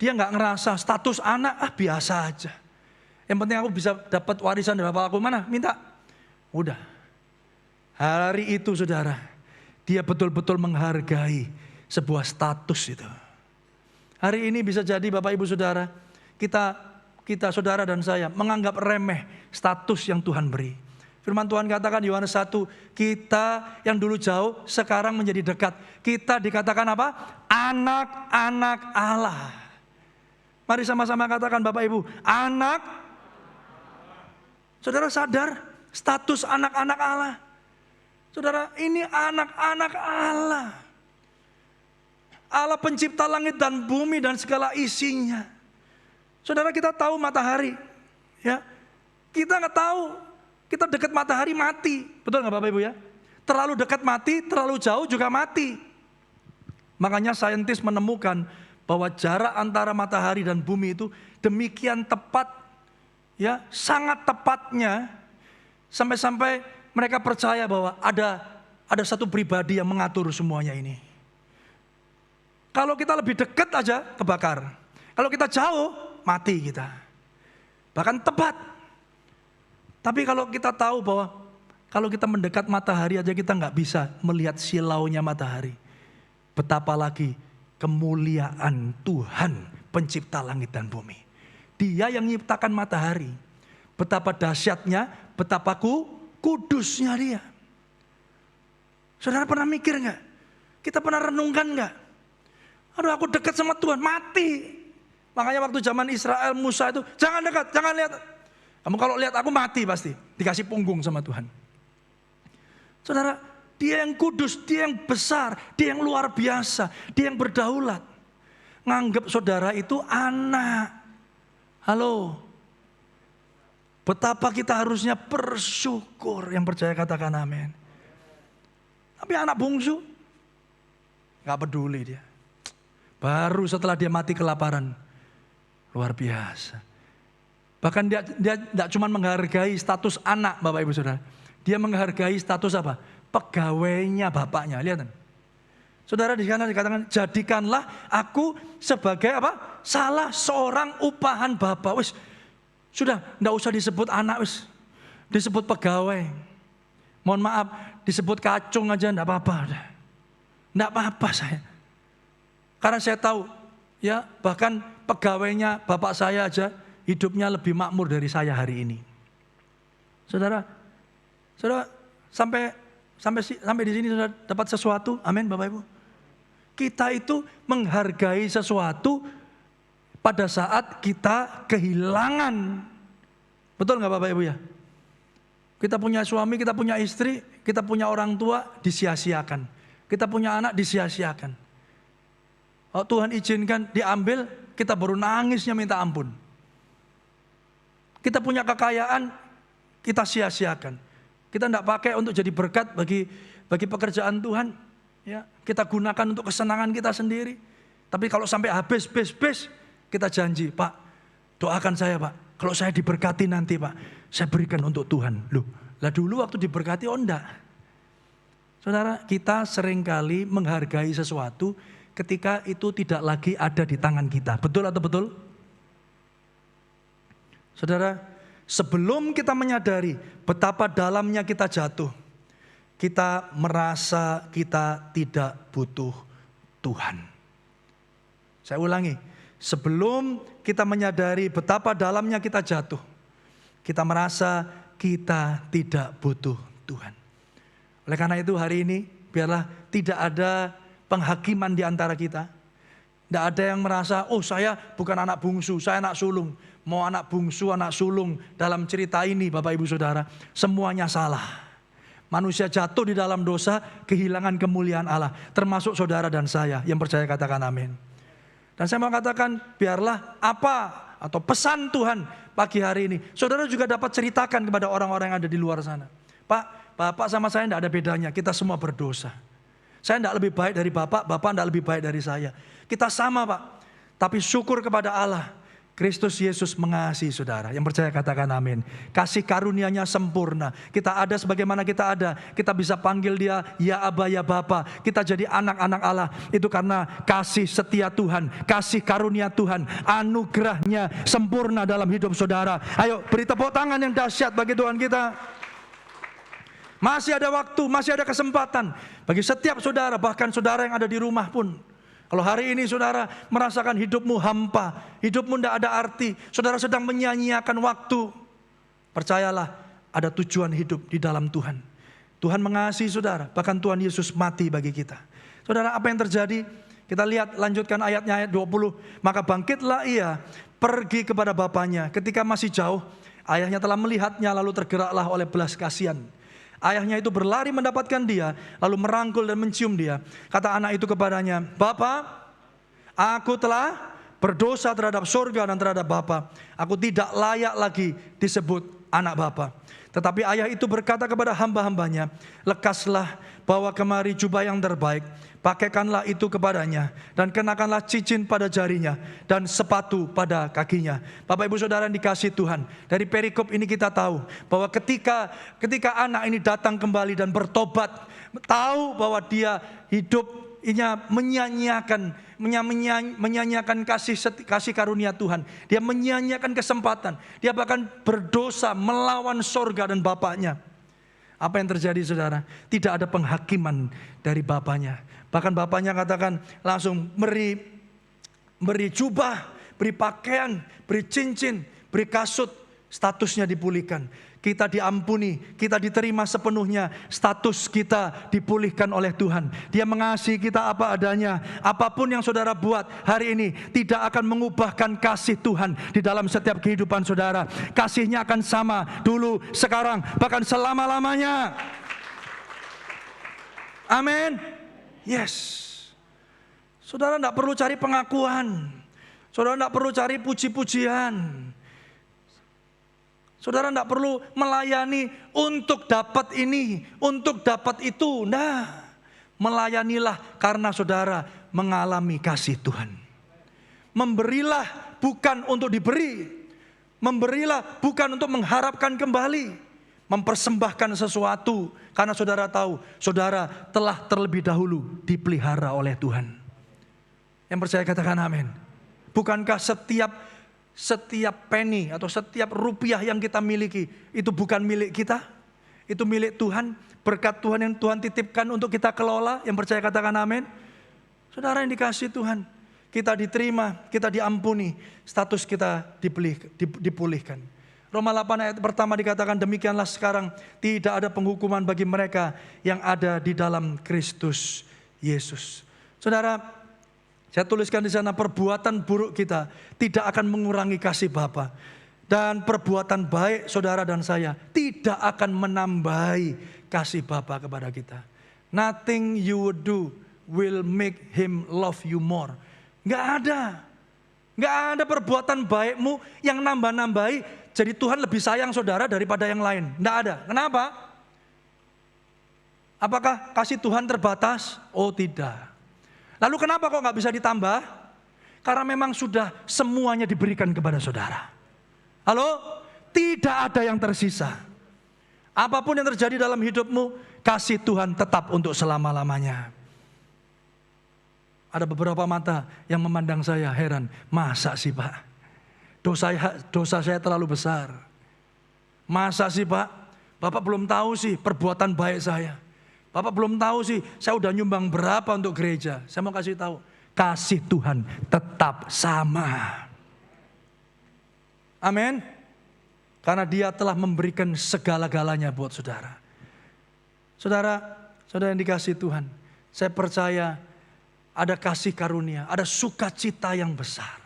dia nggak ngerasa status anak biasa aja. Yang penting aku bisa dapat warisan dari bapak aku, mana? Minta. Udah. Hari itu saudara, dia betul-betul menghargai sebuah status itu. Hari ini bisa jadi Bapak Ibu Saudara, kita saudara dan saya menganggap remeh status yang Tuhan beri. Firman Tuhan katakan Yohanes 1, kita yang dulu jauh sekarang menjadi dekat. Kita dikatakan apa? Anak-anak Allah. Mari sama-sama katakan Bapak Ibu, anak. Saudara sadar status anak-anak Allah? Saudara, ini anak-anak Allah. Allah pencipta langit dan bumi dan segala isinya. Saudara, kita tahu matahari, ya. Kita nggak tahu, kita dekat matahari mati, betul nggak Bapak Ibu ya? Terlalu dekat mati, terlalu jauh juga mati. Makanya saintis menemukan bahwa jarak antara matahari dan bumi itu demikian tepat, ya, sangat tepatnya, sampai-sampai mereka percaya bahwa ada satu pribadi yang mengatur semuanya ini. Kalau kita lebih dekat aja kebakar, kalau kita jauh mati kita, bahkan tepat. Tapi kalau kita tahu bahwa kalau kita mendekat matahari aja kita nggak bisa melihat silaunya matahari, betapa lagi kemuliaan Tuhan pencipta langit dan bumi. Dia yang menciptakan matahari, betapa dahsyatnya, betapa kudusnya dia. Saudara pernah mikir nggak? Kita pernah renungkan nggak? Aduh, aku dekat sama Tuhan, mati. Makanya waktu zaman Israel, Musa itu, jangan dekat, jangan lihat. Kamu kalau lihat aku mati pasti, dikasih punggung sama Tuhan. Saudara, dia yang kudus, dia yang besar, dia yang luar biasa, dia yang berdaulat. Nganggap saudara itu anak. Halo. Betapa kita harusnya bersyukur, yang percaya katakan amin. Tapi anak bungsu, gak peduli dia. Baru setelah dia mati kelaparan, luar biasa. Bahkan dia tidak cuma menghargai status anak Bapak Ibu Saudara. Dia menghargai status apa? Pegawainya bapaknya. Lihat. Saudara di sana dikatakan, jadikanlah aku sebagai apa? Salah seorang upahan bapak. Wis, sudah tidak usah disebut anak, wis. Disebut pegawai. Mohon maaf, disebut kacung aja tidak apa-apa. Tidak apa-apa saya. Karena saya tahu, ya bahkan pegawainya bapak saya aja hidupnya lebih makmur dari saya hari ini. Saudara sampai di sini sudah dapat sesuatu, amin Bapak Ibu. Kita itu menghargai sesuatu pada saat kita kehilangan. Betul nggak Bapak Ibu ya? Kita punya suami, kita punya istri, kita punya orang tua, disia-siakan. Kita punya anak, disia-siakan. Oh, Tuhan izinkan diambil, kita baru nangisnya minta ampun. Kita punya kekayaan, kita sia-siakan. Kita tidak pakai untuk jadi berkat bagi pekerjaan Tuhan. Ya, kita gunakan untuk kesenangan kita sendiri. Tapi kalau sampai habis, kita janji, Pak, doakan saya Pak. Kalau saya diberkati nanti Pak, saya berikan untuk Tuhan. Loh, lah dulu waktu diberkati, oh enggak. Saudara, kita seringkali menghargai sesuatu ketika itu tidak lagi ada di tangan kita. Betul atau betul? Saudara, sebelum kita menyadari betapa dalamnya kita jatuh, kita merasa kita tidak butuh Tuhan. Saya ulangi, sebelum kita menyadari betapa dalamnya kita jatuh, kita merasa kita tidak butuh Tuhan. Oleh karena itu hari ini, biarlah tidak ada penghakiman di antara kita. Tidak ada yang merasa, oh saya bukan anak bungsu, saya anak sulung. Mau anak bungsu, anak sulung, dalam cerita ini Bapak Ibu Saudara, semuanya salah. Manusia jatuh di dalam dosa, kehilangan kemuliaan Allah. Termasuk saudara dan saya, yang percaya katakan amin. Dan saya mau katakan, biarlah apa atau pesan Tuhan pagi hari ini, saudara juga dapat ceritakan kepada orang-orang yang ada di luar sana. Pak, Bapak sama saya tidak ada bedanya, kita semua berdosa. Saya tidak lebih baik dari Bapak, Bapak tidak lebih baik dari saya. Kita sama Pak, tapi syukur kepada Allah, Kristus Yesus mengasihi saudara. Yang percaya katakan amin. Kasih karunia-Nya sempurna. Kita ada sebagaimana kita ada. Kita bisa panggil dia, ya Aba, ya Bapa. Kita jadi anak-anak Allah. Itu karena kasih setia Tuhan, kasih karunia Tuhan, anugerahnya sempurna dalam hidup saudara. Ayo beri tepuk tangan yang dahsyat bagi Tuhan kita. Masih ada waktu, masih ada kesempatan bagi setiap saudara, bahkan saudara yang ada di rumah pun. Kalau hari ini saudara merasakan hidupmu hampa, hidupmu tidak ada arti, saudara sedang menyia-nyiakan waktu, percayalah ada tujuan hidup di dalam Tuhan. Tuhan mengasihi saudara, bahkan Tuhan Yesus mati bagi kita. Saudara, apa yang terjadi? Kita lihat lanjutkan ayatnya, ayat 20. Maka bangkitlah ia, pergi kepada bapaknya. Ketika masih jauh, ayahnya telah melihatnya, lalu tergeraklah oleh belas kasihan. Ayahnya itu berlari mendapatkan dia, lalu merangkul dan mencium dia. Kata anak itu kepadanya, Bapa, aku telah berdosa terhadap surga dan terhadap Bapa. Aku tidak layak lagi disebut anak Bapa. Tetapi ayah itu berkata kepada hamba-hambanya, lekaslah, bawa kemari jubah yang terbaik, pakaikanlah itu kepadanya, dan kenakanlah cincin pada jarinya, dan sepatu pada kakinya. Bapak ibu saudara yang dikasihi Tuhan, dari perikop ini kita tahu bahwa ketika anak ini datang kembali dan bertobat, tahu bahwa dia hidupnya menyanyiakan kasih karunia Tuhan. Dia menyanyiakan kesempatan. Dia bahkan berdosa melawan sorga dan bapaknya. Apa yang terjadi saudara? Tidak ada penghakiman dari bapaknya. Bahkan bapaknya katakan langsung beri jubah, beri pakaian, beri cincin, beri kasut. Statusnya dipulihkan. Kita diampuni, kita diterima sepenuhnya. Status kita dipulihkan oleh Tuhan. Dia mengasihi kita apa adanya. Apapun yang saudara buat hari ini tidak akan mengubahkan kasih Tuhan di dalam setiap kehidupan saudara. Kasihnya akan sama dulu, sekarang, bahkan selama-lamanya. Amin. Yes. Saudara tidak perlu cari pengakuan. Saudara tidak perlu cari puji-pujian. Saudara tidak perlu melayani untuk dapat ini, untuk dapat itu. Nah, melayanilah karena saudara mengalami kasih Tuhan. Memberilah bukan untuk diberi. Memberilah bukan untuk mengharapkan kembali. Mempersembahkan sesuatu karena saudara tahu, saudara telah terlebih dahulu dipelihara oleh Tuhan. Yang percaya katakan amin. Bukankah setiap penny atau setiap rupiah yang kita miliki itu bukan milik kita, itu milik Tuhan, berkat Tuhan yang Tuhan titipkan untuk kita kelola. Yang percaya katakan amin. Saudara yang dikasihi Tuhan, kita diterima, kita diampuni, status kita dipulihkan. Roma 8 ayat pertama dikatakan, demikianlah sekarang tidak ada penghukuman bagi mereka yang ada di dalam Kristus Yesus. Saudara, saya tuliskan di sana, perbuatan buruk kita tidak akan mengurangi kasih Bapa. Dan perbuatan baik saudara dan saya tidak akan menambahi kasih Bapa kepada kita. Nothing you would do will make him love you more. Gak ada. Gak ada perbuatan baikmu yang nambah-nambahi. Jadi Tuhan lebih sayang saudara daripada yang lain. Gak ada. Kenapa? Apakah kasih Tuhan terbatas? Oh tidak. Lalu kenapa kok gak bisa ditambah? Karena memang sudah semuanya diberikan kepada saudara. Halo? Tidak ada yang tersisa. Apapun yang terjadi dalam hidupmu, kasih Tuhan tetap untuk selama-lamanya. Ada beberapa mata yang memandang saya heran. Masa sih Pak? Dosa saya terlalu besar. Masa sih Pak? Bapak belum tahu sih perbuatan baik saya. Bapak belum tahu sih, saya udah nyumbang berapa untuk gereja. Saya mau kasih tahu, kasih Tuhan tetap sama. Amin. Karena dia telah memberikan segala-galanya buat saudara. Saudara yang dikasihi Tuhan, saya percaya ada kasih karunia, ada sukacita yang besar.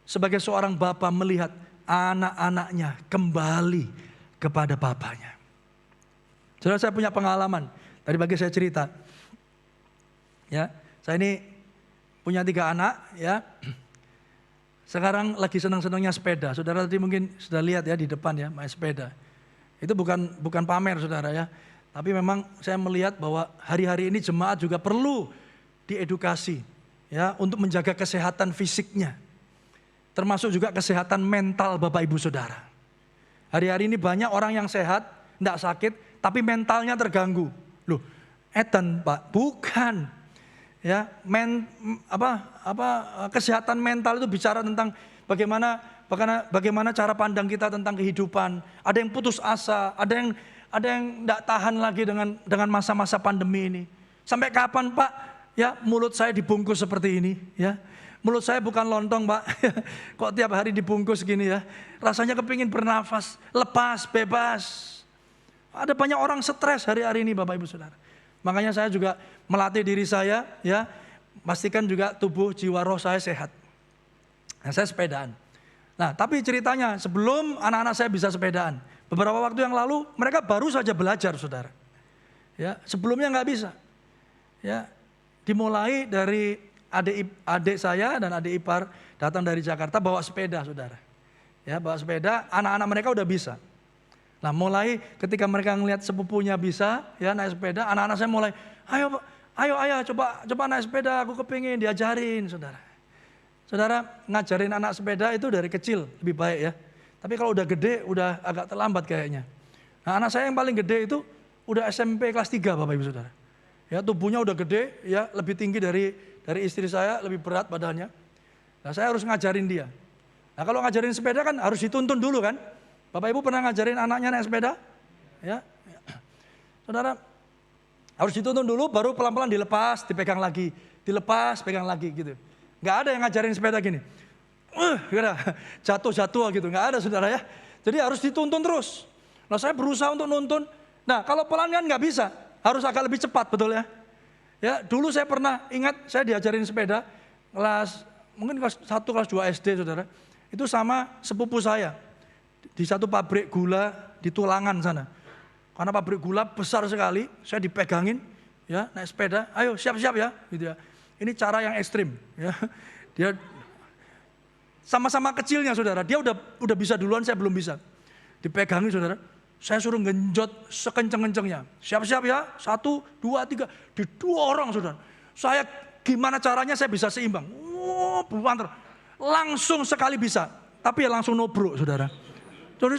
Sebagai seorang bapa melihat anak-anaknya kembali kepada bapaknya. Saudara, saya punya pengalaman. Tadi pagi saya cerita. Ya, saya ini punya 3 anak, ya. Sekarang lagi senang-senangnya sepeda. Saudara tadi mungkin sudah lihat ya di depan ya, main sepeda. Itu bukan pamer saudara ya. Tapi memang saya melihat bahwa hari-hari ini jemaat juga perlu diedukasi ya untuk menjaga kesehatan fisiknya. Termasuk juga kesehatan mental Bapak Ibu Saudara. Hari-hari ini banyak orang yang sehat, tidak sakit, tapi mentalnya terganggu. Loh, edan Pak, bukan. Ya, kesehatan mental itu bicara tentang bagaimana cara pandang kita tentang kehidupan. Ada yang putus asa, ada yang tidak tahan lagi dengan masa-masa pandemi ini. Sampai kapan Pak? Ya, mulut saya dibungkus seperti ini, ya. Mulut saya bukan lontong, Pak. Kok tiap hari dibungkus gini ya. Rasanya kepingin bernafas, lepas, bebas. Ada banyak orang stres hari-hari ini Bapak Ibu Saudara. Makanya saya juga melatih diri saya ya. Pastikan juga tubuh, jiwa, roh saya sehat. Nah, saya sepedaan. Nah, tapi ceritanya sebelum anak-anak saya bisa sepedaan, beberapa waktu yang lalu mereka baru saja belajar, Saudara. Ya, sebelumnya nggak bisa. Ya, dimulai dari adik saya dan adik ipar datang dari Jakarta bawa sepeda, Saudara. Ya, bawa sepeda, anak-anak mereka udah bisa. Nah, mulai ketika mereka ngelihat sepupunya bisa ya naik sepeda, anak-anak saya mulai, ayo coba naik sepeda, aku kepingin diajarin, Saudara. Saudara, ngajarin anak sepeda itu dari kecil lebih baik ya. Tapi kalau udah gede, udah agak terlambat kayaknya. Nah, anak saya yang paling gede itu udah SMP kelas 3 Bapak Ibu Saudara. Ya, tubuhnya udah gede, ya lebih tinggi dari istri saya, lebih berat badannya. Nah, saya harus ngajarin dia. Nah, kalau ngajarin sepeda kan harus dituntun dulu kan. Bapak Ibu pernah ngajarin anaknya naik sepeda? Ya. Saudara, harus dituntun dulu, baru pelan-pelan dilepas, dipegang lagi. Dilepas, pegang lagi gitu. Nggak ada yang ngajarin sepeda gini. Jatuh-jatuh gitu, nggak ada Saudara ya. Jadi harus dituntun terus. Nah, saya berusaha untuk nuntun. Nah, kalau pelan kan nggak bisa, harus agak lebih cepat, betul ya. Ya, dulu saya pernah ingat saya diajarin sepeda mungkin kelas 1, kelas 2 SD, Saudara. Itu sama sepupu saya di satu pabrik gula di Tulangan sana. Karena pabrik gula besar sekali, saya dipegangin, ya naik sepeda, ayo siap-siap ya, gitu ya. Ini cara yang ekstrim, ya. Dia sama-sama kecilnya, Saudara. Dia udah bisa duluan, saya belum bisa. Dipegangin, Saudara. Saya suruh genjot sekenceng-kencengnya. Siap-siap ya, 1, 2, 3. Di 2 orang, Saudara. Saya gimana caranya saya bisa seimbang. Buanter. Langsung sekali bisa. Tapi ya langsung nobrok, Saudara. Jadi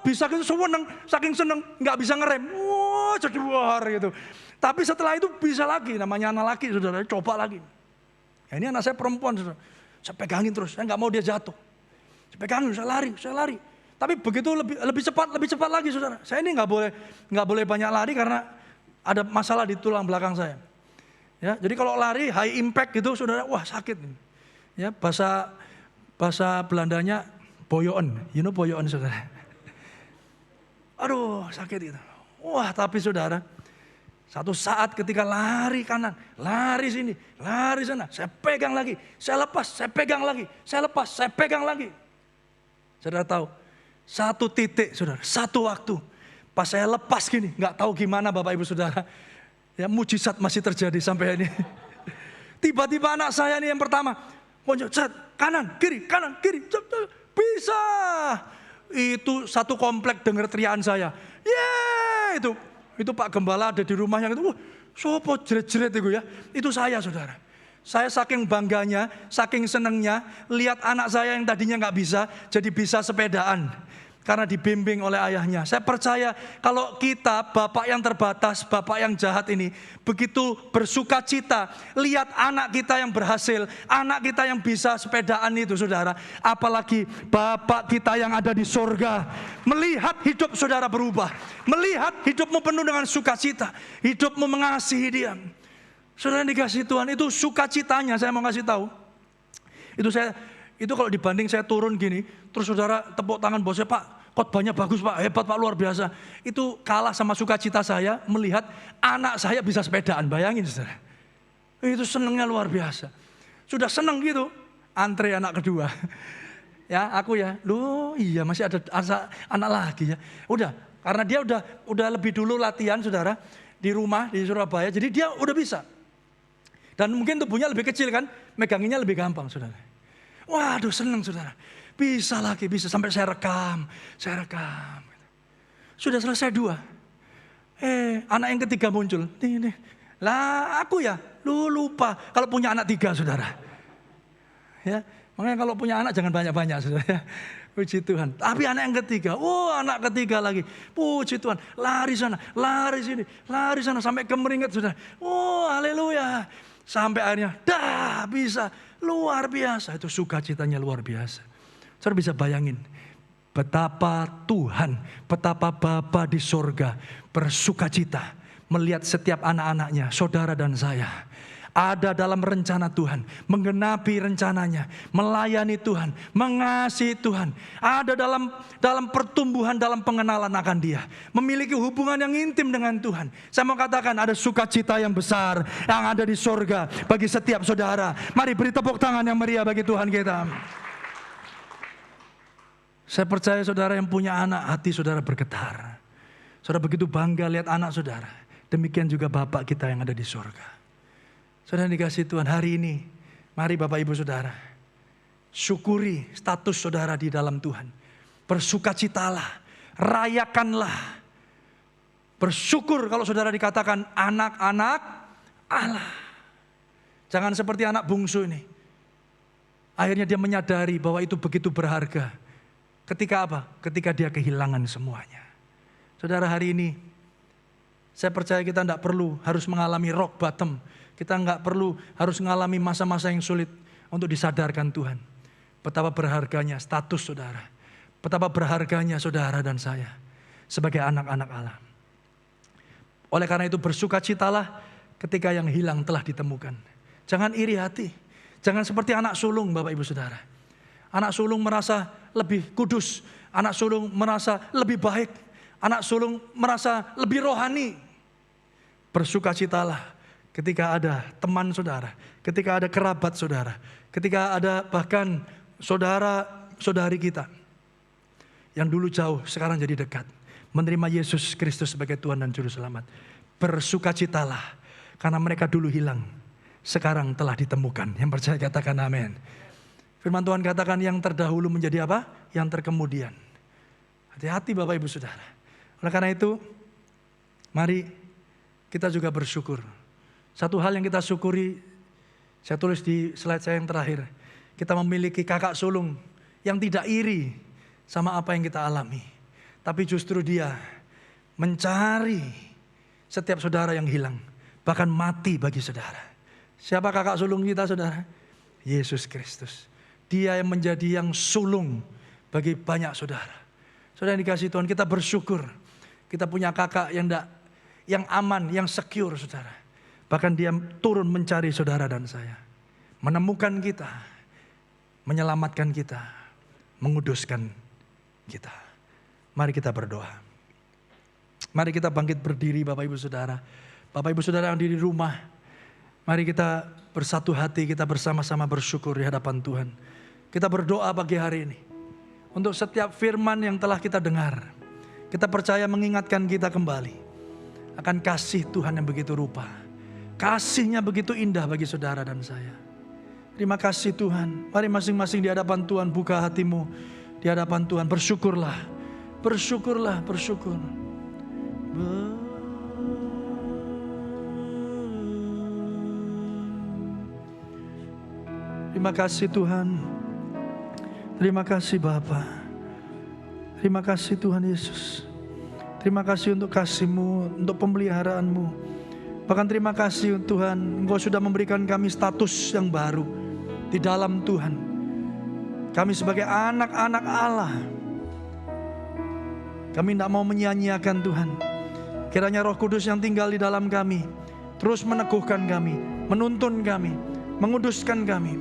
bisa gitu, saking seneng. Nggak bisa ngerem. Jadi war gitu. Tapi setelah itu bisa lagi. Namanya anak laki, Saudara. Coba lagi. Nah, ini anak saya perempuan, Saudara. Saya pegangin terus. Saya nggak mau dia jatuh. Saya pegangin, saya lari. Tapi begitu lebih cepat lagi, Saudara. Saya ini nggak boleh banyak lari karena ada masalah di tulang belakang saya. Ya, jadi kalau lari high impact gitu, Saudara, wah sakit. Ya, bahasa Belandanya boyoen, boyoen, Saudara. Aduh, sakit gitu. Wah, tapi Saudara, satu saat ketika lari kanan, lari sini, lari sana, saya pegang lagi, saya lepas, saya pegang lagi, saya lepas, saya pegang lagi. Saudara tahu? Satu titik, Saudara, satu waktu. Pas saya lepas gini, nggak tahu gimana Bapak Ibu Saudara. Ya, mujizat masih terjadi sampai ini. Tiba-tiba anak saya ini yang pertama, kanan, kiri, bisa. Itu satu komplek dengar teriakan saya. Yeay, itu Pak Gembala ada di rumahnya gitu. Sopo jeret-jeret itu ya. Itu saya, Saudara. Saya saking bangganya, saking senengnya, lihat anak saya yang tadinya nggak bisa, jadi bisa sepedaan. Karena dibimbing oleh ayahnya. Saya percaya kalau kita, bapak yang terbatas, bapak yang jahat ini, begitu bersuka cita, lihat anak kita yang berhasil, anak kita yang bisa sepedaan itu, Saudara. Apalagi bapak kita yang ada di sorga, melihat hidup Saudara berubah, melihat hidupmu penuh dengan sukacita, hidupmu mengasihi dia. Saudara dikasih Tuhan, itu sukacitanya saya mau kasih tahu. Itu kalau dibanding saya turun gini, terus Saudara tepuk tangan bosnya, Pak, khotbahnya bagus Pak, hebat Pak, luar biasa. Itu kalah sama sukacita saya melihat anak saya bisa sepedaan, bayangin Saudara. Itu senengnya luar biasa. Sudah seneng gitu, antre anak kedua. Ya, aku ya, iya masih ada anak lagi ya. Udah, karena dia udah lebih dulu latihan Saudara di rumah di Surabaya, jadi dia udah bisa. Dan mungkin tubuhnya lebih kecil kan, meganginnya lebih gampang Saudara. Waduh, senang Saudara. Bisa lagi, bisa. Sampai saya rekam. Sudah selesai 2. Anak yang ketiga muncul. Lah aku ya, lupa. Kalau punya anak 3 Saudara. Ya, makanya kalau punya anak jangan banyak-banyak Saudara. Puji Tuhan. Tapi anak yang ketiga, anak ketiga lagi. Puji Tuhan. Lari sana, lari sini, lari sana. Sampai kemeringat Saudara. Haleluya. Sampai akhirnya, bisa. Luar biasa, itu sukacitanya luar biasa. Saudara bisa bayangin betapa Tuhan, betapa Bapa di sorga bersukacita melihat setiap anak-anaknya, saudara dan saya. ada dalam rencana Tuhan, menggenapi rencananya, melayani Tuhan, mengasihi Tuhan, ada dalam pertumbuhan, dalam pengenalan akan Dia, memiliki hubungan yang intim dengan Tuhan. Saya mau katakan ada sukacita yang besar yang ada di sorga bagi setiap saudara. Mari beri tepuk tangan yang meriah bagi Tuhan kita. Saya percaya saudara yang punya anak, hati saudara bergetar. Saudara begitu bangga lihat anak saudara. Demikian juga Bapak kita yang ada di sorga. Saudara dikasih Tuhan, hari ini mari Bapak Ibu Saudara syukuri status saudara di dalam Tuhan. Bersukacitalah, rayakanlah. Bersyukur kalau saudara dikatakan anak-anak Allah. Jangan seperti anak bungsu ini. Akhirnya dia menyadari bahwa itu begitu berharga. Ketika apa? Ketika dia kehilangan semuanya. Saudara, hari ini saya percaya kita tidak perlu harus mengalami rock bottom. Kita nggak perlu harus mengalami masa-masa yang sulit untuk disadarkan Tuhan. Betapa berharganya status saudara. Betapa berharganya saudara dan saya sebagai anak-anak Allah. Oleh karena itu bersukacitalah ketika yang hilang telah ditemukan. Jangan iri hati. Jangan seperti anak sulung Bapak Ibu Saudara. Anak sulung merasa lebih kudus. Anak sulung merasa lebih baik. Anak sulung merasa lebih rohani. Bersukacitalah ketika ada teman saudara, ketika ada kerabat saudara, ketika ada bahkan saudara-saudari kita yang dulu jauh sekarang jadi dekat, menerima Yesus Kristus sebagai Tuhan dan Juru Selamat. Bersukacitalah karena mereka dulu hilang, sekarang telah ditemukan. Yang percaya katakan amin. Firman Tuhan katakan yang terdahulu menjadi apa? Yang terkemudian. Hati-hati Bapak Ibu Saudara. Oleh karena itu, mari kita juga bersyukur. Satu hal yang kita syukuri, saya tulis di slide saya yang terakhir. Kita memiliki kakak sulung yang tidak iri sama apa yang kita alami. Tapi justru dia mencari setiap saudara yang hilang. Bahkan mati bagi saudara. Siapa kakak sulung kita saudara? Yesus Kristus. Dia yang menjadi yang sulung bagi banyak saudara. Saudara yang dikasihi Tuhan, kita bersyukur. Kita punya kakak yang aman, yang secure saudara. Bahkan dia turun mencari saudara dan saya. Menemukan kita. Menyelamatkan kita. Menguduskan kita. Mari kita berdoa. Mari kita bangkit berdiri Bapak Ibu Saudara. Bapak Ibu Saudara yang di rumah. Mari kita bersatu hati, kita bersama-sama bersyukur di hadapan Tuhan. Kita berdoa pagi hari ini. Untuk setiap firman yang telah kita dengar. Kita percaya mengingatkan kita kembali. Akan kasih Tuhan yang begitu rupa. Kasih-Nya begitu indah bagi saudara dan saya. Terima kasih Tuhan. Mari masing-masing di hadapan Tuhan buka hatimu. Di hadapan Tuhan bersyukurlah. Bersyukurlah, bersyukur. Terima kasih Tuhan. Terima kasih Bapa. Terima kasih Tuhan Yesus. Terima kasih untuk kasih-Mu, untuk pemeliharaan-Mu. Bahkan terima kasih Tuhan, Engkau sudah memberikan kami status yang baru di dalam Tuhan. Kami sebagai anak-anak Allah. Kami tidak mau menyia-nyiakan Tuhan. Kiranya Roh Kudus yang tinggal di dalam kami terus meneguhkan kami, menuntun kami, menguduskan kami.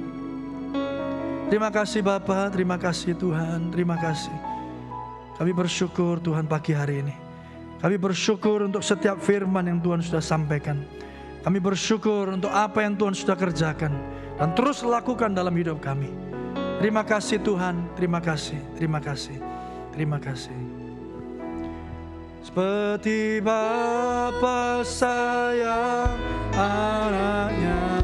Terima kasih Bapa, terima kasih Tuhan, terima kasih. Kami bersyukur Tuhan pagi hari ini. Kami bersyukur untuk setiap firman yang Tuhan sudah sampaikan. Kami bersyukur untuk apa yang Tuhan sudah kerjakan dan terus lakukan dalam hidup kami. Terima kasih Tuhan, terima kasih, terima kasih, terima kasih. Seperti Bapa sayang anaknya,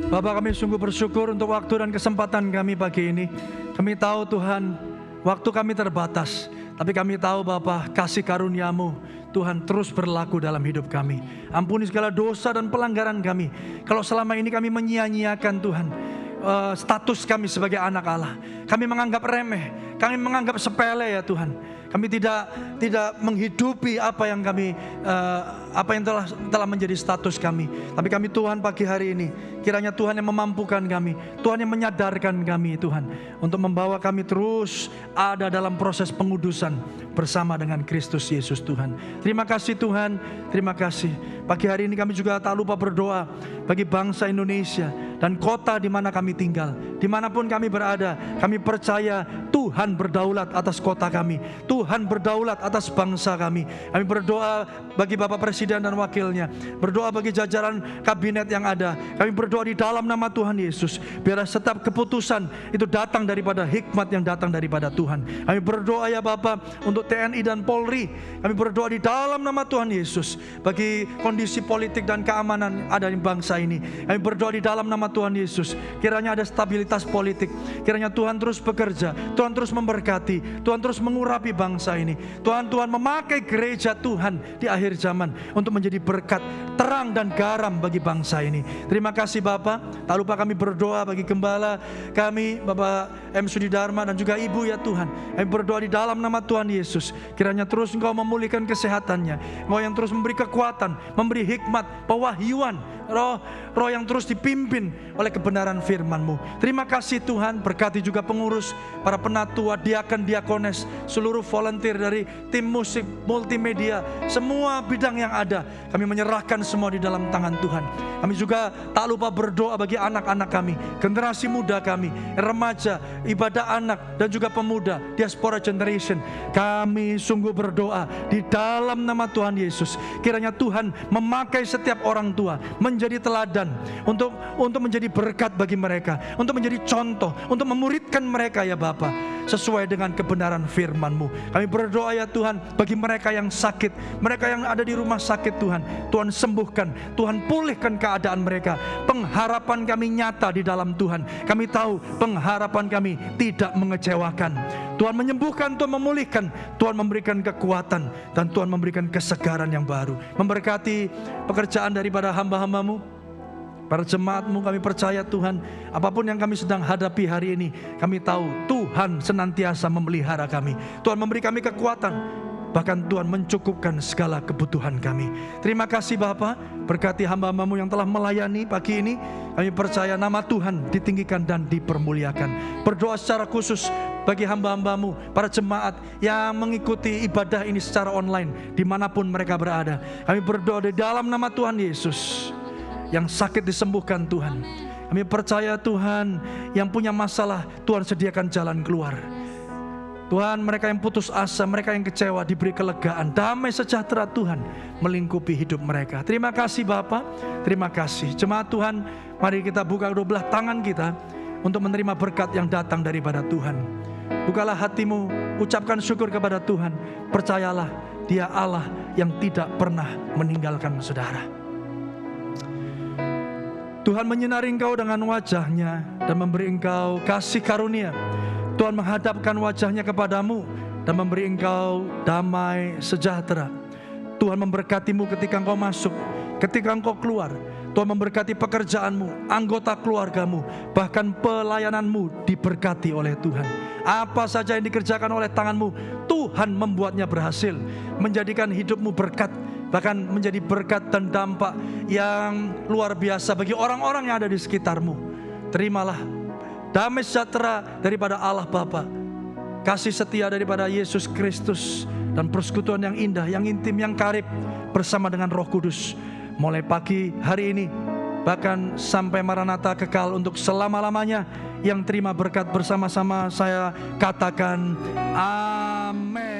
Bapak, kami sungguh bersyukur untuk waktu dan kesempatan kami pagi ini. Kami tahu Tuhan, waktu kami terbatas, tapi kami tahu Bapak, kasih karunia-Mu Tuhan terus berlaku dalam hidup kami. Ampuni segala dosa dan pelanggaran kami. Kalau selama ini kami menyia-nyiakan Tuhan status kami sebagai anak Allah, kami menganggap remeh, kami menganggap sepele ya Tuhan. Kami tidak menghidupi apa yang telah menjadi status kami. Tapi kami Tuhan pagi hari ini, kiranya Tuhan yang memampukan kami, Tuhan yang menyadarkan kami Tuhan, untuk membawa kami terus ada dalam proses pengudusan bersama dengan Kristus Yesus Tuhan. Terima kasih Tuhan, terima kasih. Pagi hari ini kami juga tak lupa berdoa bagi bangsa Indonesia dan kota di mana kami tinggal. Dimanapun kami berada, kami percaya Tuhan berdaulat atas kota kami, Tuhan berdaulat atas bangsa kami. Kami berdoa bagi Bapak Presiden dan wakilnya, berdoa bagi jajaran kabinet yang ada. Kami berdoa di dalam nama Tuhan Yesus, biar setiap keputusan itu datang daripada hikmat yang datang daripada Tuhan. Kami berdoa ya Bapak untuk TNI dan Polri. Kami berdoa di dalam nama Tuhan Yesus bagi kondisi politik dan keamanan ada di bangsa ini. Kami berdoa di dalam nama Tuhan Yesus, kiranya ada stabilitas politik, kiranya Tuhan terus bekerja, Tuhan terus memberkati, Tuhan terus mengurapi bangsa ini. Tuhan memakai gereja Tuhan di akhir zaman untuk menjadi berkat, terang dan garam bagi bangsa ini. Terima kasih Bapak. Tak lupa kami berdoa bagi gembala kami Bapak M. Sudi Dharma dan juga Ibu ya Tuhan. Kami berdoa di dalam nama Tuhan Yesus, kiranya terus Engkau memulihkan kesehatannya, Engkau yang terus memberi kekuatan, memberi hikmat, pewahyuan, roh yang terus dipimpin oleh kebenaran firman-Mu. Terima kasih Tuhan. Berkati juga pengurus, para penatua, diaken, diakones, seluruh volunteer dari tim musik, multimedia, semua bidang yang ada, kami menyerahkan semua di dalam tangan Tuhan. Kami juga tak lupa berdoa bagi anak-anak kami, generasi muda kami, remaja, ibadah anak dan juga pemuda, diaspora generation. Kami sungguh berdoa di dalam nama Tuhan Yesus, kiranya Tuhan memakai setiap orang tua menjadi teladan untuk menjadi berkat bagi mereka, untuk menjadi contoh, untuk memuridkan mereka ya Bapa, sesuai dengan kebenaran firman-Mu. Kami berdoa ya Tuhan bagi mereka yang sakit, mereka yang ada di rumah sakit Tuhan, Tuhan sembuhkan, Tuhan pulihkan keadaan mereka. Pengharapan kami nyata di dalam Tuhan. Kami tahu pengharapan kami tidak mengecewakan. Tuhan menyembuhkan, Tuhan memulihkan, Tuhan memberikan kekuatan, dan Tuhan memberikan kesegaran yang baru. Memberkati pekerjaan daripada hamba-hamba-Mu, para jemaat-Mu. Kami percaya Tuhan, apapun yang kami sedang hadapi hari ini, kami tahu Tuhan senantiasa memelihara kami. Tuhan memberi kami kekuatan, bahkan Tuhan mencukupkan segala kebutuhan kami. Terima kasih Bapa, berkati hamba-hamba-Mu yang telah melayani pagi ini. Kami percaya nama Tuhan ditinggikan dan dipermuliakan. Berdoa secara khusus bagi hamba-hamba-Mu, para jemaat yang mengikuti ibadah ini secara online, dimanapun mereka berada. Kami berdoa di dalam nama Tuhan Yesus, yang sakit disembuhkan Tuhan. Kami percaya Tuhan, yang punya masalah Tuhan sediakan jalan keluar. Tuhan, mereka yang putus asa, mereka yang kecewa diberi kelegaan, damai sejahtera Tuhan melingkupi hidup mereka. Terima kasih Bapa, terima kasih. Jemaat Tuhan, mari kita buka kedua belah tangan kita untuk menerima berkat yang datang daripada Tuhan. Bukalah hatimu, ucapkan syukur kepada Tuhan. Percayalah, Dia Allah yang tidak pernah meninggalkan saudara. Tuhan menyinari engkau dengan wajah-Nya dan memberi engkau kasih karunia. Tuhan menghadapkan wajah-Nya kepadamu dan memberi engkau damai sejahtera. Tuhan memberkatimu ketika engkau masuk, ketika engkau keluar. Tuhan memberkati pekerjaanmu, anggota keluargamu, bahkan pelayananmu diberkati oleh Tuhan. Apa saja yang dikerjakan oleh tanganmu, Tuhan membuatnya berhasil, menjadikan hidupmu berkat, bahkan menjadi berkat dan dampak yang luar biasa bagi orang-orang yang ada di sekitarmu. Terimalah damai sejahtera daripada Allah Bapa, kasih setia daripada Yesus Kristus, dan persekutuan yang indah, yang intim, yang karib bersama dengan Roh Kudus, mulai pagi hari ini bahkan sampai Maranatha kekal untuk selama-lamanya. Yang terima berkat bersama-sama saya katakan amin.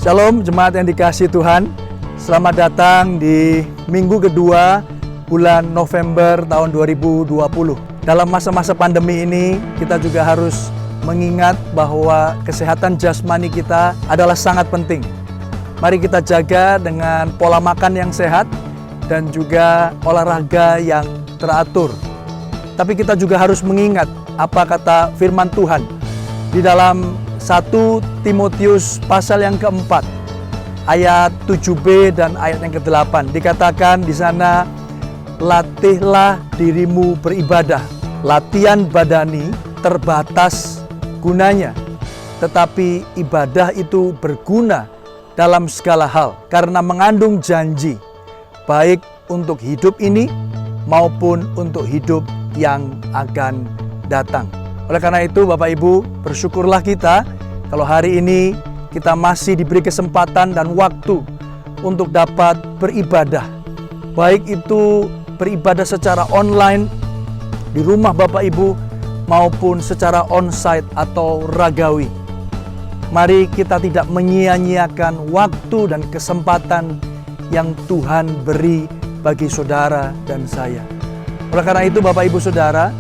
Shalom jemaat yang dikasihi Tuhan. Selamat datang di minggu kedua bulan November tahun 2020. Dalam masa-masa pandemi ini kita juga harus mengingat bahwa kesehatan jasmani kita adalah sangat penting. Mari kita jaga dengan pola makan yang sehat dan juga olahraga yang teratur. Tapi kita juga harus mengingat apa kata firman Tuhan di dalam 1 Timotius pasal yang keempat ayat 7b dan ayat yang ke-8. Dikatakan di sana, latihlah dirimu beribadah. Latihan badani terbatas gunanya, tetapi ibadah itu berguna dalam segala hal karena mengandung janji, baik untuk hidup ini maupun untuk hidup yang akan datang. Oleh karena itu Bapak Ibu, bersyukurlah kita kalau hari ini kita masih diberi kesempatan dan waktu untuk dapat beribadah. Baik itu beribadah secara online di rumah Bapak Ibu maupun secara onsite atau ragawi. Mari kita tidak menyia-nyiakan waktu dan kesempatan yang Tuhan beri bagi saudara dan saya. Oleh karena itu Bapak Ibu Saudara,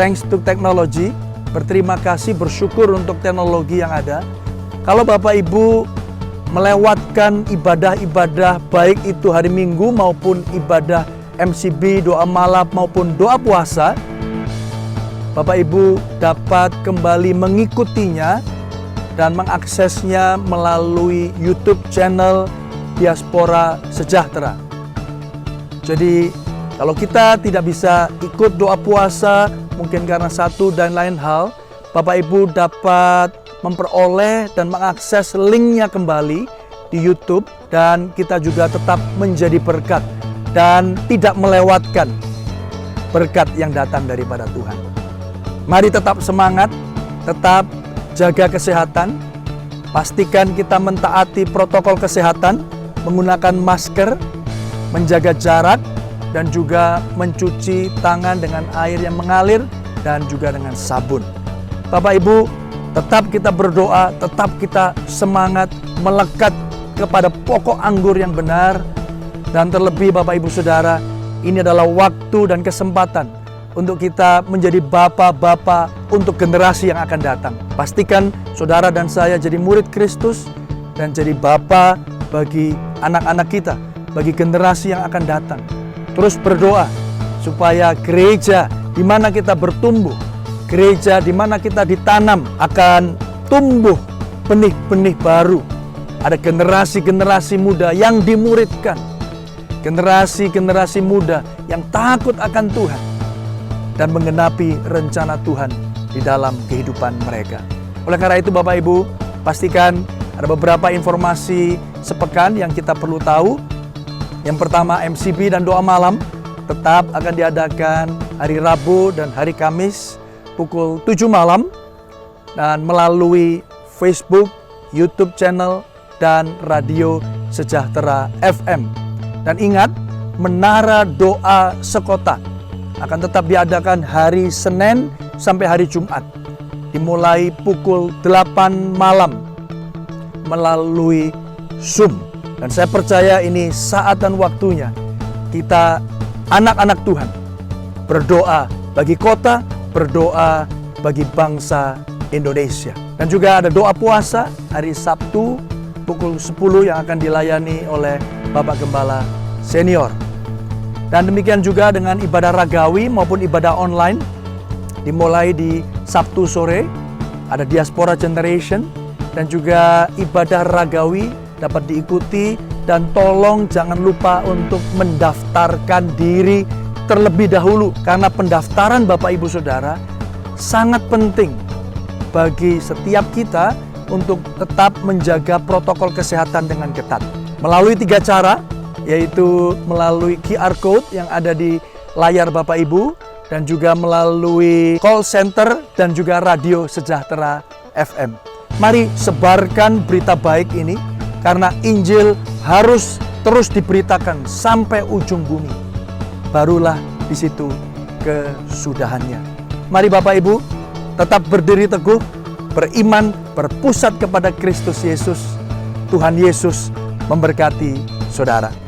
thanks to technology, berterima kasih, bersyukur untuk teknologi yang ada. Kalau Bapak Ibu melewatkan ibadah-ibadah baik itu hari Minggu maupun ibadah MCB, doa malam maupun doa puasa, Bapak Ibu dapat kembali mengikutinya dan mengaksesnya melalui YouTube channel Diaspora Sejahtera. Jadi kalau kita tidak bisa ikut doa puasa mungkin karena satu dan lain hal, Bapak Ibu dapat memperoleh dan mengakses linknya kembali di YouTube dan kita juga tetap menjadi berkat dan tidak melewatkan berkat yang datang daripada Tuhan. Mari tetap semangat, tetap jaga kesehatan, pastikan kita mentaati protokol kesehatan, menggunakan masker, menjaga jarak, dan juga mencuci tangan dengan air yang mengalir dan juga dengan sabun. Bapak Ibu, tetap kita berdoa, tetap kita semangat melekat kepada pokok anggur yang benar, dan terlebih Bapak Ibu Saudara, ini adalah waktu dan kesempatan untuk kita menjadi bapak-bapak untuk generasi yang akan datang. Pastikan saudara dan saya jadi murid Kristus dan jadi bapak bagi anak-anak kita, bagi generasi yang akan datang. Terus berdoa supaya gereja di mana kita bertumbuh, gereja di mana kita ditanam akan tumbuh benih-benih baru. Ada generasi-generasi muda yang dimuridkan, generasi-generasi muda yang takut akan Tuhan dan menggenapi rencana Tuhan di dalam kehidupan mereka. Oleh karena itu Bapak Ibu, pastikan ada beberapa informasi sepekan yang kita perlu tahu. Yang pertama, MCB dan doa malam tetap akan diadakan hari Rabu dan hari Kamis pukul 7 malam dan melalui Facebook, YouTube channel, dan Radio Sejahtera FM. Dan ingat, Menara Doa Sekota akan tetap diadakan hari Senin sampai hari Jumat, dimulai pukul 8 malam melalui Zoom. Dan saya percaya ini saat dan waktunya kita anak-anak Tuhan berdoa bagi kota, berdoa bagi bangsa Indonesia. Dan juga ada doa puasa hari Sabtu pukul 10 yang akan dilayani oleh Bapak Gembala Senior. Dan demikian juga dengan ibadah ragawi maupun ibadah online, dimulai di Sabtu sore, ada Diaspora Generation, dan juga ibadah ragawi dapat diikuti. Dan tolong jangan lupa untuk mendaftarkan diri terlebih dahulu, karena pendaftaran Bapak Ibu Saudara sangat penting bagi setiap kita untuk tetap menjaga protokol kesehatan dengan ketat. Melalui 3 cara, yaitu melalui QR Code yang ada di layar Bapak Ibu, dan juga melalui call center dan juga Radio Sejahtera FM. Mari sebarkan berita baik ini, karena Injil harus terus diberitakan sampai ujung bumi. Barulah di situ kesudahannya. Mari Bapak Ibu tetap berdiri teguh, beriman, berpusat kepada Kristus Yesus, Tuhan Yesus memberkati saudara.